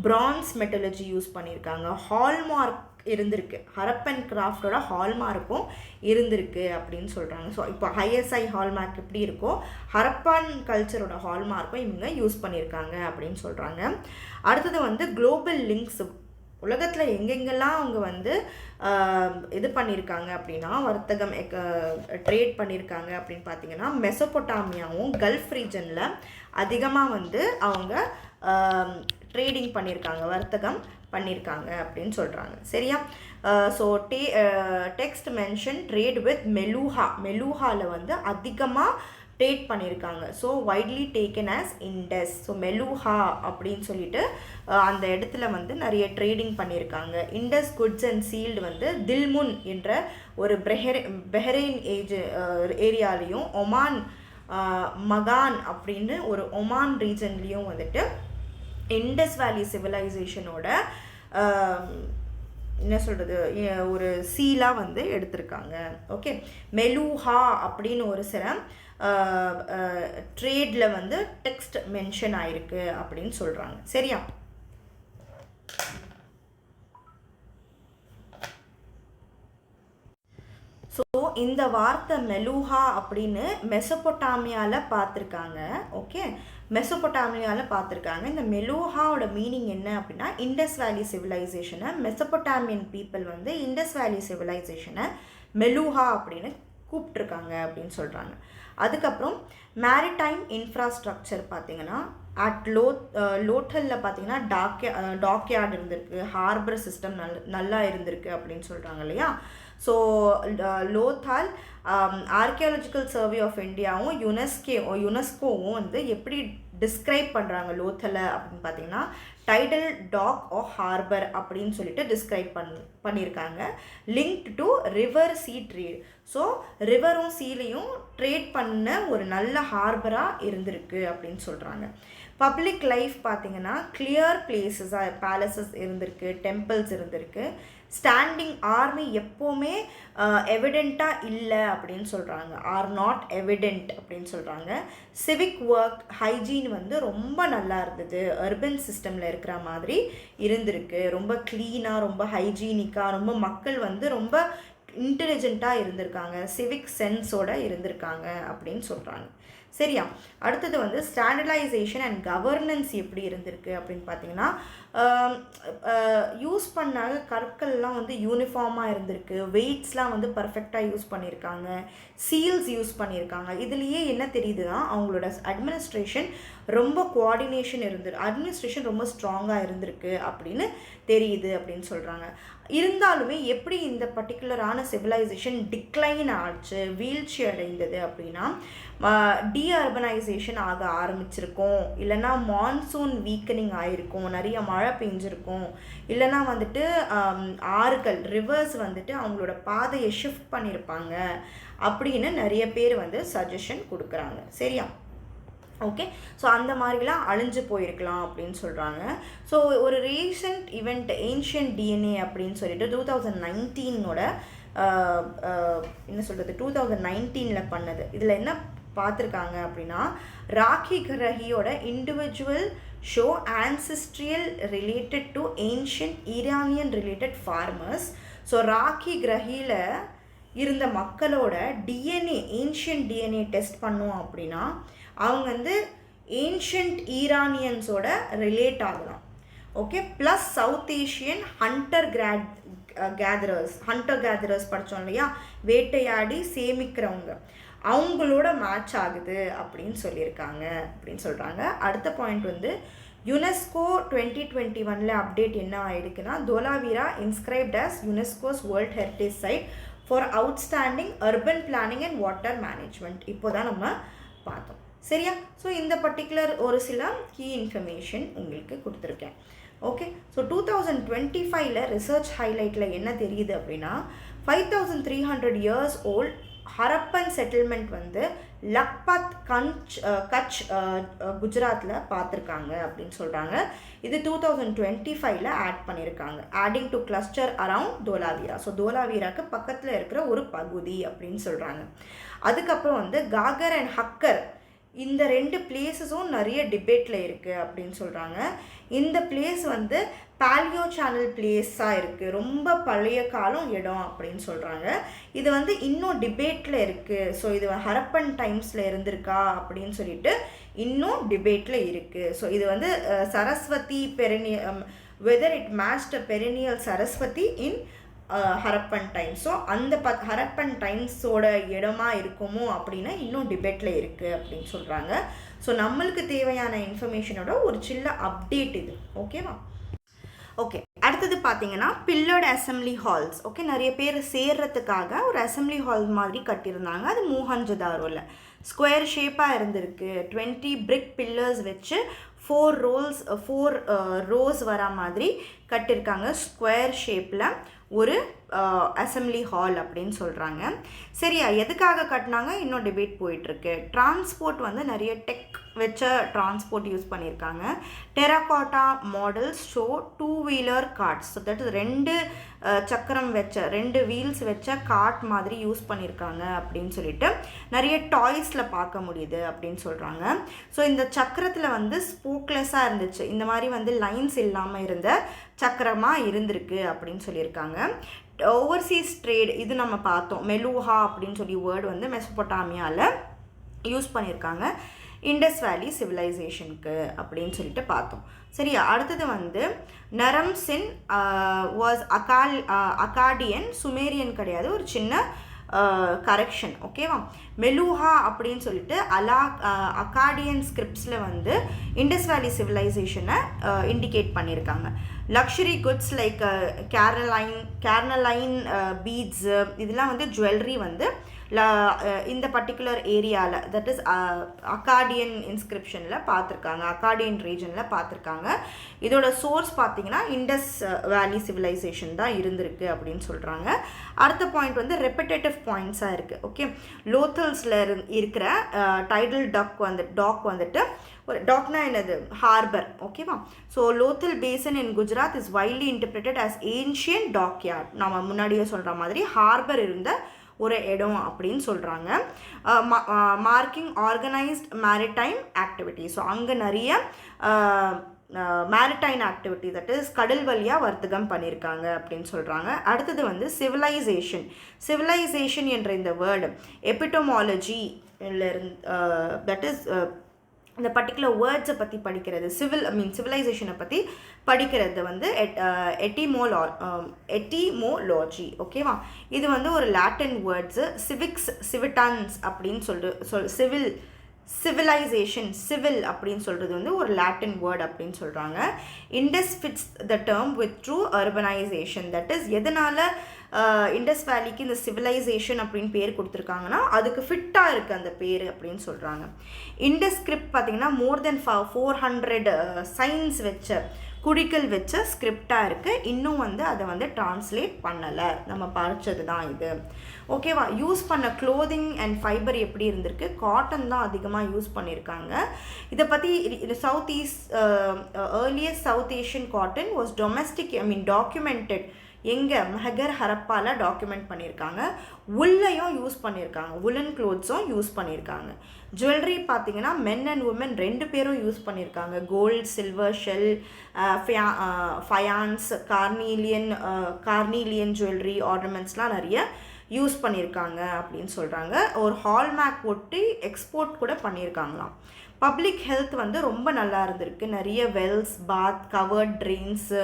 பிரான்ஸ் மெட்டலர்ஜி யூஸ் பண்ணியிருக்காங்க, ஹால்மார்க் இருந்திருக்கு, ஹரப்பன் கிராஃப்டோட ஹால்மார்க்கும் இருந்திருக்கு அப்படின்னு சொல்கிறாங்க. ஸோ இப்போ ஐஎஸ்ஐ ஹால்மார்க் எப்படி இருக்கோ ஹரப்பன் கல்ச்சரோட ஹால்மார்க்கும் இவங்க யூஸ் பண்ணியிருக்காங்க அப்படின்னு சொல்கிறாங்க. அடுத்தது வந்து குளோபல் லிங்க்ஸ், உலகத்தில் எங்கெங்கெல்லாம் அவங்க வந்து இது பண்ணியிருக்காங்க அப்படின்னா வர்த்தகம் ட்ரேட் பண்ணியிருக்காங்க அப்படின்னு பார்த்தீங்கன்னா மெசொபொட்டாமியாவும் கல்ஃப் ரீஜனில் அதிகமாக வந்து அவங்க ட்ரேடிங் பண்ணியிருக்காங்க, வர்த்தகம் பண்ணியிருக்காங்க அப்படின்னு சொல்கிறாங்க. சரியா? So text mention trade with மெலூஹாவில் வந்து அதிகமாக ட்ரேட் பண்ணியிருக்காங்க. So widely taken as Indus. So Meluhha அப்படின்னு சொல்லிட்டு அந்த இடத்துல வந்து நிறைய ட்ரேடிங் பண்ணியிருக்காங்க. இண்டஸ் குட்ஸ் அண்ட் சீல்டு வந்து தில்முன் என்ற ஒரு பெஹ்ரைன் ஏரியாலையும் ஒமான் மகான் அப்படின்னு ஒரு ஒமான் ரீஜன்லேயும் வந்துட்டு இண்டஸ் வேலி சிவிலைசேஷனோட என்ன சொல்கிறது ஒரு சீலாக வந்து எடுத்திருக்காங்க. ஓகே, மெலூஹா அப்படின்னு ஒரு சில ட்ரேடில் வந்து டெக்ஸ்ட் மென்ஷன் ஆயிருக்கு அப்படின்னு சொல்கிறாங்க. சரியா? ஸோ இந்த வார்த்தை மெலூஹா அப்படின்னு மெசொபொட்டாமியாவில் பார்த்துருக்காங்க. ஓகே, மெசொபொட்டாமியாவில் பார்த்துருக்காங்க. இந்த மெலூஹாவோட மீனிங் என்ன அப்படின்னா இண்டஸ் வேலி சிவிலைசேஷனை, மெசொபொட்டாமியன் பீப்புள் வந்து இண்டஸ் வேலி சிவிலைசேஷனை மெலூஹா அப்படின்னு கூப்பிட்ருக்காங்க அப்படின்னு சொல்கிறாங்க. அதுக்கப்புறம் மேரிடைம் இன்ஃப்ராஸ்ட்ரக்சர் பார்த்திங்கன்னா அட் லோட்டலில் பார்த்திங்கன்னா டாக்யார்டு இருந்திருக்கு, ஹார்பர் சிஸ்டம் நல்லா இருந்திருக்கு அப்படின்னு சொல்கிறாங்க இல்லையா? So Lothal archaeological survey of இந்தியாவும் யுனெஸ்கோவும் வந்து எப்படி டிஸ்கிரைப் பண்ணுறாங்க லோத்தலை அப்படின்னு பார்த்தீங்கன்னா டைடல் டாக் ஆர் ஹார்பர் அப்படின்னு சொல்லிட்டு டிஸ்கிரைப் பண்ணியிருக்காங்க. Linked to river sea trade. So ரிவரும் சீலையும் ட்ரேட் பண்ண ஒரு நல்ல ஹார்பராக இருந்திருக்கு அப்படின்னு சொல்கிறாங்க. பப்ளிக் லைஃப் பார்த்திங்கன்னா கிளியர் பிளேசஸாக பேலசஸ் இருந்திருக்கு, டெம்பிள்ஸ் இருந்திருக்கு. ஸ்டாண்டிங் ஆர்மி எப்போவுமே எவிடெண்ட்டாக இல்லை அப்படின்னு சொல்கிறாங்க, ஆர் நாட் எவிடெண்ட் அப்படின்னு சொல்கிறாங்க. சிவிக் ஒர்க் ஹைஜீன் வந்து ரொம்ப நல்லா இருந்தது, அர்பன் சிஸ்டமில் இருக்கிற மாதிரி இருந்திருக்கு, ரொம்ப க்ளீனாக, ரொம்ப ஹைஜீனிக்காக, ரொம்ப மக்கள் வந்து ரொம்ப இன்டெலிஜென்ட்டாக இருந்திருக்காங்க, சிவிக் சென்ஸோடு இருந்திருக்காங்க அப்படின்னு சொல்கிறாங்க. சரியா? அடுத்தது வந்து ஸ்டாண்டர்டைசேஷன் அண்ட் கவர்னன்ஸ் எப்படி இருந்திருக்கு அப்படின்னு பார்த்தீங்கன்னா யூஸ் பண்ண கற்கள்லாம் வந்து யூனிஃபார்மாக இருந்திருக்கு, வெயிட்ஸ்லாம் வந்து பர்ஃபெக்டாக யூஸ் பண்ணியிருக்காங்க, சீல்ஸ் யூஸ் பண்ணியிருக்காங்க. இதுலேயே என்ன தெரியுதுன்னா அவங்களோட அட்மினிஸ்ட்ரேஷன் ரொம்ப கோஆர்டினேஷன் அட்மினிஸ்ட்ரேஷன் ரொம்ப ஸ்ட்ராங்காக இருந்திருக்கு அப்படின்னு தெரியுது அப்படின்னு சொல்கிறாங்க. இருந்தாலுமே எப்படி இந்த பர்டிகுலரான சிவிலைசேஷன் டிக்ளைன் ஆச்சு, வீழ்ச்சி அடைந்தது அப்படின்னா டீஅர்பனைசேஷன் ஆக ஆரம்பிச்சிருக்கோம், இல்லைனா மான்சூன் வீக்கனிங் ஆகிருக்கும், நிறைய மழை பெஞ்சிருக்கும், இல்லைனா வந்துட்டு ஆறுகள் ரிவர்ஸ் வந்துட்டு அவங்களோட பாதையை ஷிஃப்ட் பண்ணியிருப்பாங்க அப்படின்னு நிறைய பேர் வந்து சஜஷன் கொடுக்குறாங்க. சரியா? ஓகே, ஸோ அந்த மாதிரிலாம் அழிஞ்சு போயிருக்கலாம் அப்படின்னு சொல்கிறாங்க. ஸோ ஒரு ரீசெண்ட் இவெண்ட் ஏன்ஷியன்ட் டிஎன்ஏ அப்படின்னு சொல்லிட்டு 2019 என்ன சொல்கிறது 2019 பண்ணது. இதில் என்ன பார்த்துருக்காங்க அப்படின்னா ராக்கி கிரஹியோட individual show ancestral related to ancient Iranian related farmers. So ராக்கி கிரஹியில் இருந்த மக்களோட டிஎன்ஏ ஏன்ஷியன்ட் டிஎன்ஏ டெஸ்ட் பண்ணோம் அப்படின்னா அவங்க வந்து ஏன்ஷியன்ட் ஈரானியன்ஸோட ரிலேட் ஆகலாம். Okay, plus South Asian hunter gatherers படித்தோம் இல்லையா, வேட்டையாடி சேமிக்கிறவங்க, அவங்களோட மேட்ச் ஆகுது அப்படின்னு சொல்லியிருக்காங்க அப்படின்னு சொல்கிறாங்க. அடுத்த பாயிண்ட் வந்து யுனெஸ்கோ 2021 அப்டேட் என்ன ஆகிடுக்குன்னா Dholavira inscribed as UNESCO's world heritage site for outstanding urban planning and water management. இப்போ தான் நம்ம பார்த்தோம். சரியா? ஸோ இந்த பர்டிகுலர் ஒரு சில கீ இன்ஃபர்மேஷன் உங்களுக்கு கொடுத்துருக்கேன். ஓகே, ஸோ 2025 ரிசர்ச் ஹைலைட்டில் என்ன தெரியுது அப்படின்னா 5300 இயர்ஸ் ஓல்ட் ஹரப்பன் செட்டில்மெண்ட் வந்து லக்பத் கட்ச் குஜராத்தில் பார்த்துருக்காங்க அப்படின்னு சொல்கிறாங்க. இது 2025 ஆட் பண்ணியிருக்காங்க. Adding to cluster around Dholavira. So தோலாவீராக்கு பக்கத்தில் இருக்கிற ஒரு பகுதி அப்படின்னு சொல்கிறாங்க. அதுக்கப்புறம் வந்து காகர் அண்ட் ஹக்கர் இந்த 2 பிளேஸஸும் நிறைய டிபேட்டில் இருக்குது அப்படின்னு சொல்கிறாங்க. இந்த பிளேஸ் வந்து பாலியோ சேனல் பிளேஸாக இருக்குது, ரொம்ப பழைய காலம் இடம் அப்படின்னு சொல்கிறாங்க. இது வந்து இன்னும் டிபேட்டில் இருக்குது. ஸோ இது ஹரப்பன் டைம்ஸில் இருந்திருக்கா அப்படின்னு சொல்லிட்டு இன்னும் டிபேட்டில் இருக்குது. ஸோ இது வந்து Saraswati whether it matched a perennial Saraswati in Harappan times. So அந்த ஹரப்பன் டைம்ஸோட இடமா இருக்குமோ அப்படின்னா இன்னும் டிபேட்டில் இருக்குது அப்படின்னு சொல்கிறாங்க. ஸோ நம்மளுக்கு தேவையான இன்ஃபர்மேஷனோட ஒரு சின்ன அப்டேட் இது. ஓகேவா? ஓகே, அடுத்தது பார்த்தீங்கன்னா பில்லர்டு அசம்பிளி ஹால்ஸ். ஓகே, நிறைய பேர் சேர்றதுக்காக ஒரு அசம்பிளி ஹால் மாதிரி கட்டியிருந்தாங்க. அது மூஹஞ்சதாரோவில் ஸ்கொயர் ஷேப்பாக இருந்திருக்கு. 20 பிரிக் பில்லர்ஸ் வச்சு 4 ரோஸ் வர மாதிரி கட்டியிருக்காங்க. ஸ்கொயர் ஷேப்பில் ஒரு அசம்பிளி ஹால் அப்படின்னு சொல்கிறாங்க. சரியா, எதுக்காக கட்டினாங்க இன்னும் டிபேட் போயிட்டுருக்கு. டிரான்ஸ்போர்ட் வந்து நிறைய டெக் வச்ச டிரான்ஸ்போர்ட் யூஸ் பண்ணியிருக்காங்க. Terracotta models show two wheeler carts. So that is 2 சக்கரம் வச்ச 2 வீல்ஸ் வச்ச கார்ட் மாதிரி யூஸ் பண்ணியிருக்காங்க அப்படின்னு சொல்லிட்டு நிறைய டாய்ஸில் பார்க்க முடியுது அப்படின்னு சொல்கிறாங்க. ஸோ இந்த சக்கரத்தில் வந்து ஸ்போக்லெஸ்ஸாக இருந்துச்சு, இந்த மாதிரி வந்து லைன்ஸ் இல்லாமல் இருந்த சக்கரமாக இருந்திருக்கு அப்படின்னு சொல்லியிருக்காங்க. ஓவர்சீஸ் ட்ரேட் இது நம்ம பார்த்தோம். மெலூஹா அப்படின்னு சொல்லி வேர்டு வந்து மெசொப்பொட்டாமியாவில் யூஸ் பண்ணியிருக்காங்க இண்டஸ் வேலி சிவிலைசேஷனுக்கு அப்படின்னு சொல்லிட்டு பார்த்தோம். சரியா, அடுத்தது வந்து நரம்சின் வாஸ் அகாடியன், சுமேரியன் கிடையாது, ஒரு சின்ன கரெக்ஷன். ஓகேவா? மெலூஹா அப்படின்னு சொல்லிட்டு அகாடியன் ஸ்கிரிப்ட்ஸில் வந்து இண்டஸ் வேலி சிவிலைசேஷனை இண்டிகேட் பண்ணியிருக்காங்க. லக்ஸுரி குட்ஸ் லைக் கேர்னலைன் பீட்ஸு இதெல்லாம் வந்து ஜுவல்லரி வந்து இந்த பர்டிகுலர் ஏரியாவில் தட் இஸ் அகாடியன் இன்ஸ்கிரிப்ஷனில் பார்த்துருக்காங்க, அகாடியன் ரீஜனில் பார்த்துருக்காங்க. இதோட சோர்ஸ் பார்த்தீங்கன்னா இண்டஸ் வேலி சிவிலைசேஷன் தான் இருந்திருக்கு அப்படின்னு சொல்கிறாங்க. அடுத்த பாயிண்ட் வந்து ரெப்பிட்டேட்டிவ் பாயிண்ட்ஸாக இருக்குது. ஓகே, லோத்தல்ஸில் இருக்கிற டைடல் டாக் வந்துட்டு ஒரு டாக்னா என்னது, ஹார்பர். ஓகேவா? So Lothal basin in Gujarat is widely interpreted as ancient dockyard. நம்ம முன்னாடியே சொல்கிற மாதிரி ஹார்பர் இருந்த ஒரு இடம் அப்படின்னு சொல்கிறாங்க. Marking organised maritime activity. So அங்கே நிறைய மேரிடைம் ஆக்டிவிட்டி தட் இஸ் கடல் வழியாக வர்த்தகம் பண்ணியிருக்காங்க அப்படின்னு சொல்கிறாங்க. அடுத்தது வந்து சிவிலைசேஷன் என்ற இந்த வேர்டு எபிட்டோமாலஜி தட் இஸ் இந்த பர்டிகுலர் வேர்ட்ஸை பற்றி படிக்கிறது, சிவிலைசேஷனை பற்றி படிக்கிறது வந்து எட்டிமோலாஜி. ஓகேவா? இது வந்து ஒரு லாட்டின் வேர்ட்ஸு. சிவிட்டன்ஸ் அப்படின்னு சிவிலைசேஷன் அப்படின்னு சொல்கிறது வந்து ஒரு லாட்டின் வேர்ட் அப்படின்னு சொல்கிறாங்க. Indus fits the term with true urbanisation. That is எதனால் இண்டஸ் வேலிக்கு இந்த சிவிலைசேஷன் அப்படின்னு பேர் கொடுத்துருக்காங்கன்னா அதுக்கு ஃபிட்டாக இருக்குது அந்த பேர் அப்படின்னு சொல்கிறாங்க. இண்டஸ் ஸ்கிரிப்ட் பார்த்திங்கன்னா மோர் தென் 400 சைன்ஸ் வச்ச குறிக்கல் வச்ச ஸ்கிரிப்டாக இருக்குது. இன்னும் வந்து அதை வந்து டிரான்ஸ்லேட் பண்ணலை, நம்ம படித்தது தான் இது. ஓகேவா? யூஸ் பண்ண க்ளோதிங் அண்ட் ஃபைபர் எப்படி இருந்திருக்கு, காட்டன் தான் அதிகமாக யூஸ் பண்ணியிருக்காங்க. இதை பற்றி earliest south Asian cotton was documented எங்கே, மெஹகர் ஹரப்பாவில் டாக்குமெண்ட் பண்ணியிருக்காங்க. உள்ளையும் யூஸ் பண்ணியிருக்காங்க, உலன் க்ளோத்ஸும் யூஸ் பண்ணியிருக்காங்க. ஜுவல்லரி பார்த்தீங்கன்னா மென் அண்ட் உமன் 2 பேரும் யூஸ் பண்ணியிருக்காங்க. Gold, silver, shell, faience, carnelian jewellery ஆர்னமெண்ட்ஸ்லாம் நிறைய யூஸ் பண்ணியிருக்காங்க அப்படின்னு சொல்கிறாங்க. ஒரு ஹால்மார்க் ஒட்டி எக்ஸ்போர்ட் கூட பண்ணியிருக்காங்களாம். பப்ளிக் ஹெல்த் வந்து ரொம்ப நல்லா இருந்திருக்கு. நிறைய வெல்ஸ், பாத், கவர்ட் ட்ரெயின்ஸு,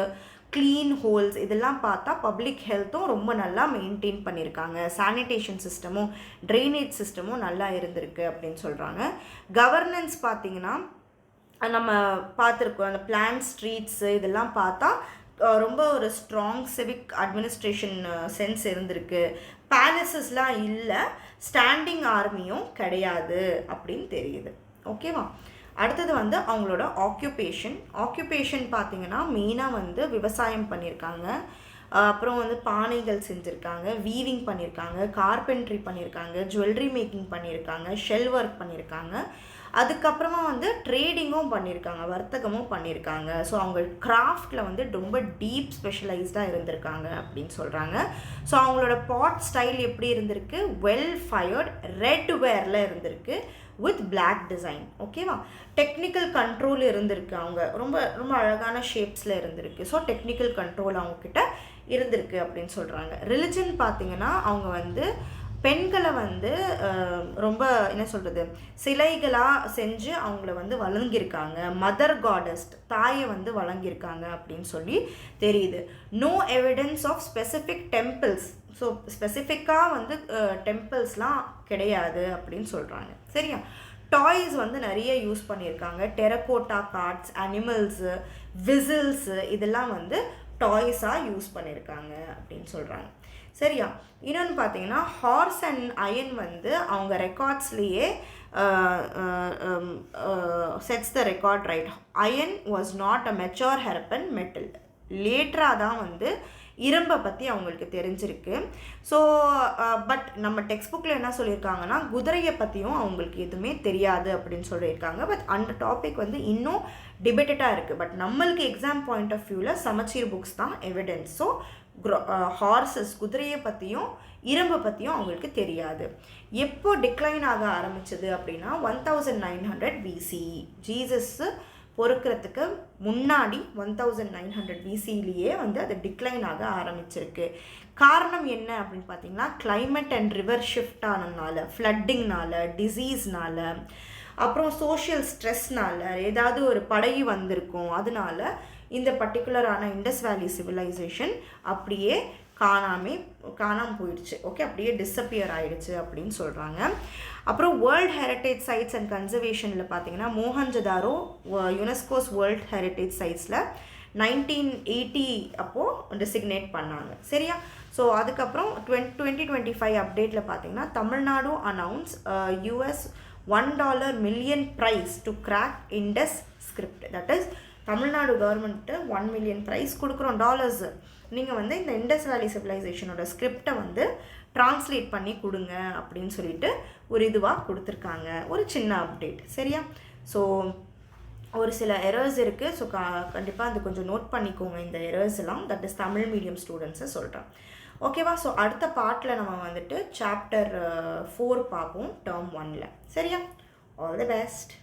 க்ளீன் ஹோல்ஸ் இதெல்லாம் பார்த்தா பப்ளிக் ஹெல்த்தும் ரொம்ப நல்லா மெயின்டைன் பண்ணியிருக்காங்க. சானிடேஷன் சிஸ்டமும் ட்ரைனேஜ் சிஸ்டமும் நல்லா இருந்திருக்கு அப்படின்னு சொல்கிறாங்க. கவர்னன்ஸ் பார்த்திங்கன்னா நம்ம பார்த்துருக்கோம், அந்த பிளான் ஸ்ட்ரீட்ஸு இதெல்லாம் பார்த்தா ரொம்ப ஒரு ஸ்ட்ராங் சிவிக் அட்மினிஸ்ட்ரேஷன் சென்ஸ் இருந்திருக்கு. பேலசஸ்லாம் இல்லை, ஸ்டாண்டிங் ஆர்மியும் கிடையாது அப்படின்னு தெரியுது. ஓகேவா? அடுத்தது வந்து அவங்களோட ஆக்குபேஷன் பார்த்தீங்கன்னா மெயினாக வந்து விவசாயம் பண்ணியிருக்காங்க. அப்புறம் வந்து பானைகள் செஞ்சுருக்காங்க, வீவிங் பண்ணியிருக்காங்க, கார்பென்ட்ரி பண்ணியிருக்காங்க, ஜுவல்லரி மேக்கிங் பண்ணியிருக்காங்க, ஷெல் ஒர்க் பண்ணியிருக்காங்க. அதுக்கப்புறமா வந்து ட்ரேடிங்கும் பண்ணியிருக்காங்க, வர்த்தகமும் பண்ணியிருக்காங்க. ஸோ அவங்க கிராஃப்டில் வந்து ரொம்ப டீப் ஸ்பெஷலைஸ்டாக இருந்திருக்காங்க அப்படின்னு சொல்கிறாங்க. ஸோ அவங்களோட பாட் ஸ்டைல் எப்படி இருந்திருக்கு, வெல் ஃபயர்ட் ரெட் வேரில் இருந்திருக்கு வித் பிளாக் டிசைன். ஓகேவா? டெக்னிக்கல் கண்ட்ரோல் இருந்திருக்கு, அவங்க ரொம்ப ரொம்ப அழகான ஷேப்ஸில் இருந்திருக்கு. ஸோ டெக்னிக்கல் கண்ட்ரோல் அவங்கக்கிட்ட இருந்திருக்கு அப்படின்னு சொல்கிறாங்க. ரிலிஜன் பார்த்திங்கன்னா அவங்க வந்து பெண்களை வந்து ரொம்ப என்ன சொல்கிறது, சிலைகளாக செஞ்சு அவங்கள வந்து வழங்கியிருக்காங்க. மதர் காடஸ், தாயை வந்து வழங்கியிருக்காங்க அப்படின்னு சொல்லி தெரியுது. No evidence of specific temples. So ஸ்பெசிஃபிக்காக வந்து டெம்பிள்ஸ்லாம் கிடையாது அப்படின்னு சொல்கிறாங்க. சரியா? டாய்ஸ் வந்து நிறைய யூஸ் பண்ணியிருக்காங்க. டெரகோட்டா கார்ட்ஸ், அனிமல்ஸு, விசில்ஸு, இதெல்லாம் வந்து டாய்ஸாக யூஸ் பண்ணியிருக்காங்க அப்படின்னு சொல்கிறாங்க. சரியா? இன்னொன்று பார்த்தீங்கன்னா ஹார்ஸ் அண்ட் அயன் வந்து அவங்க ரெக்கார்ட்ஸ்லேயே sets the record right. Iron was not a major Harappan metal. லேட்டராக தான் வந்து இரும்பை பற்றி அவங்களுக்கு தெரிஞ்சிருக்கு. ஸோ பட் நம்ம டெக்ஸ்ட் புக்கில் என்ன சொல்லியிருக்காங்கன்னா குதிரையை பற்றியும் அவங்களுக்கு எதுவுமே தெரியாது அப்படின்னு சொல்லியிருக்காங்க. பட் அந்த டாபிக் வந்து இன்னும் டிபேட்டடாக இருக்குது. பட் நம்மளுக்கு எக்ஸாம் பாயிண்ட் ஆஃப் வியூவில் சமச்சீர் புக்ஸ் தான் எவிடன்ஸ். ஸோ ஹார்சஸ், குதிரையை பற்றியும் இரும்பை பற்றியும் அவங்களுக்கு தெரியாது. எப்போ டிக்ளைன் ஆக ஆரம்பிச்சது அப்படின்னா 1900 BCE. ஜீசஸ் பொறுக்கிறதுக்கு முன்னாடி 1900 BCலேயே வந்து அது டிக்ளைன் ஆக ஆரம்பிச்சிருக்கு. காரணம் என்ன அப்படின்னு பார்த்தீங்கன்னா கிளைமேட் அண்ட் ரிவர் ஷிஃப்ட் ஆனதுனால, ஃப்ளட்டிங்னால, டிசீஸ்னால, அப்புறம் சோஷியல் ஸ்ட்ரெஸ்னால, ஏதாவது ஒரு படகு வந்திருக்கும், அதனால இந்த பர்டிகுலரான இண்டஸ் வேலி சிவிலைசேஷன் அப்படியே காணாமல் போயிடுச்சு. ஓகே, அப்படியே டிஸப்பியர் ஆகிடுச்சு அப்படின்னு சொல்கிறாங்க. அப்புறம் வேர்ல்ட் ஹெரிட்டேஜ் சைட்ஸ் அண்ட் கன்சர்வேஷனில் பார்த்தீங்கன்னா மோஹஞ்சதாரோ யுனெஸ்கோஸ் வேர்ல்ட் ஹெரிட்டேஜ் சைட்ஸில் 1980 அப்போது டெசிக்னேட் பண்ணாங்க. சரியா? ஸோ அதுக்கப்புறம் 2025 அப்டேட்டில் பார்த்தீங்கன்னா Tamil Nadu announce $1 million prize to crack Indus script. That is Tamil Nadu government $1 million prize கொடுக்குறோம் டாலர்ஸ், நீங்கள் வந்து இந்த இண்டஸ் வேலி சிவிலைசேஷனோட ஸ்கிரிப்டை வந்து ட்ரான்ஸ்லேட் பண்ணி கொடுங்க அப்படின்னு சொல்லிட்டு ஒரு இதுவாக கொடுத்துருக்காங்க. ஒரு சின்ன அப்டேட். சரியா? ஸோ ஒரு சில எரர்ஸ் இருக்குது. ஸோ கண்டிப்பாக அது கொஞ்சம் நோட் பண்ணிக்கோங்க இந்த எரர்ஸ் எல்லாம். தட் இஸ் தமிழ் மீடியம் ஸ்டூடெண்ட்ஸை சொல்கிறேன். ஓகேவா? ஸோ அடுத்த பார்ட்டில் நம்ம வந்துட்டு சாப்டர் 4 பார்ப்போம், டேர்ம் 1ல். சரியா? All the best.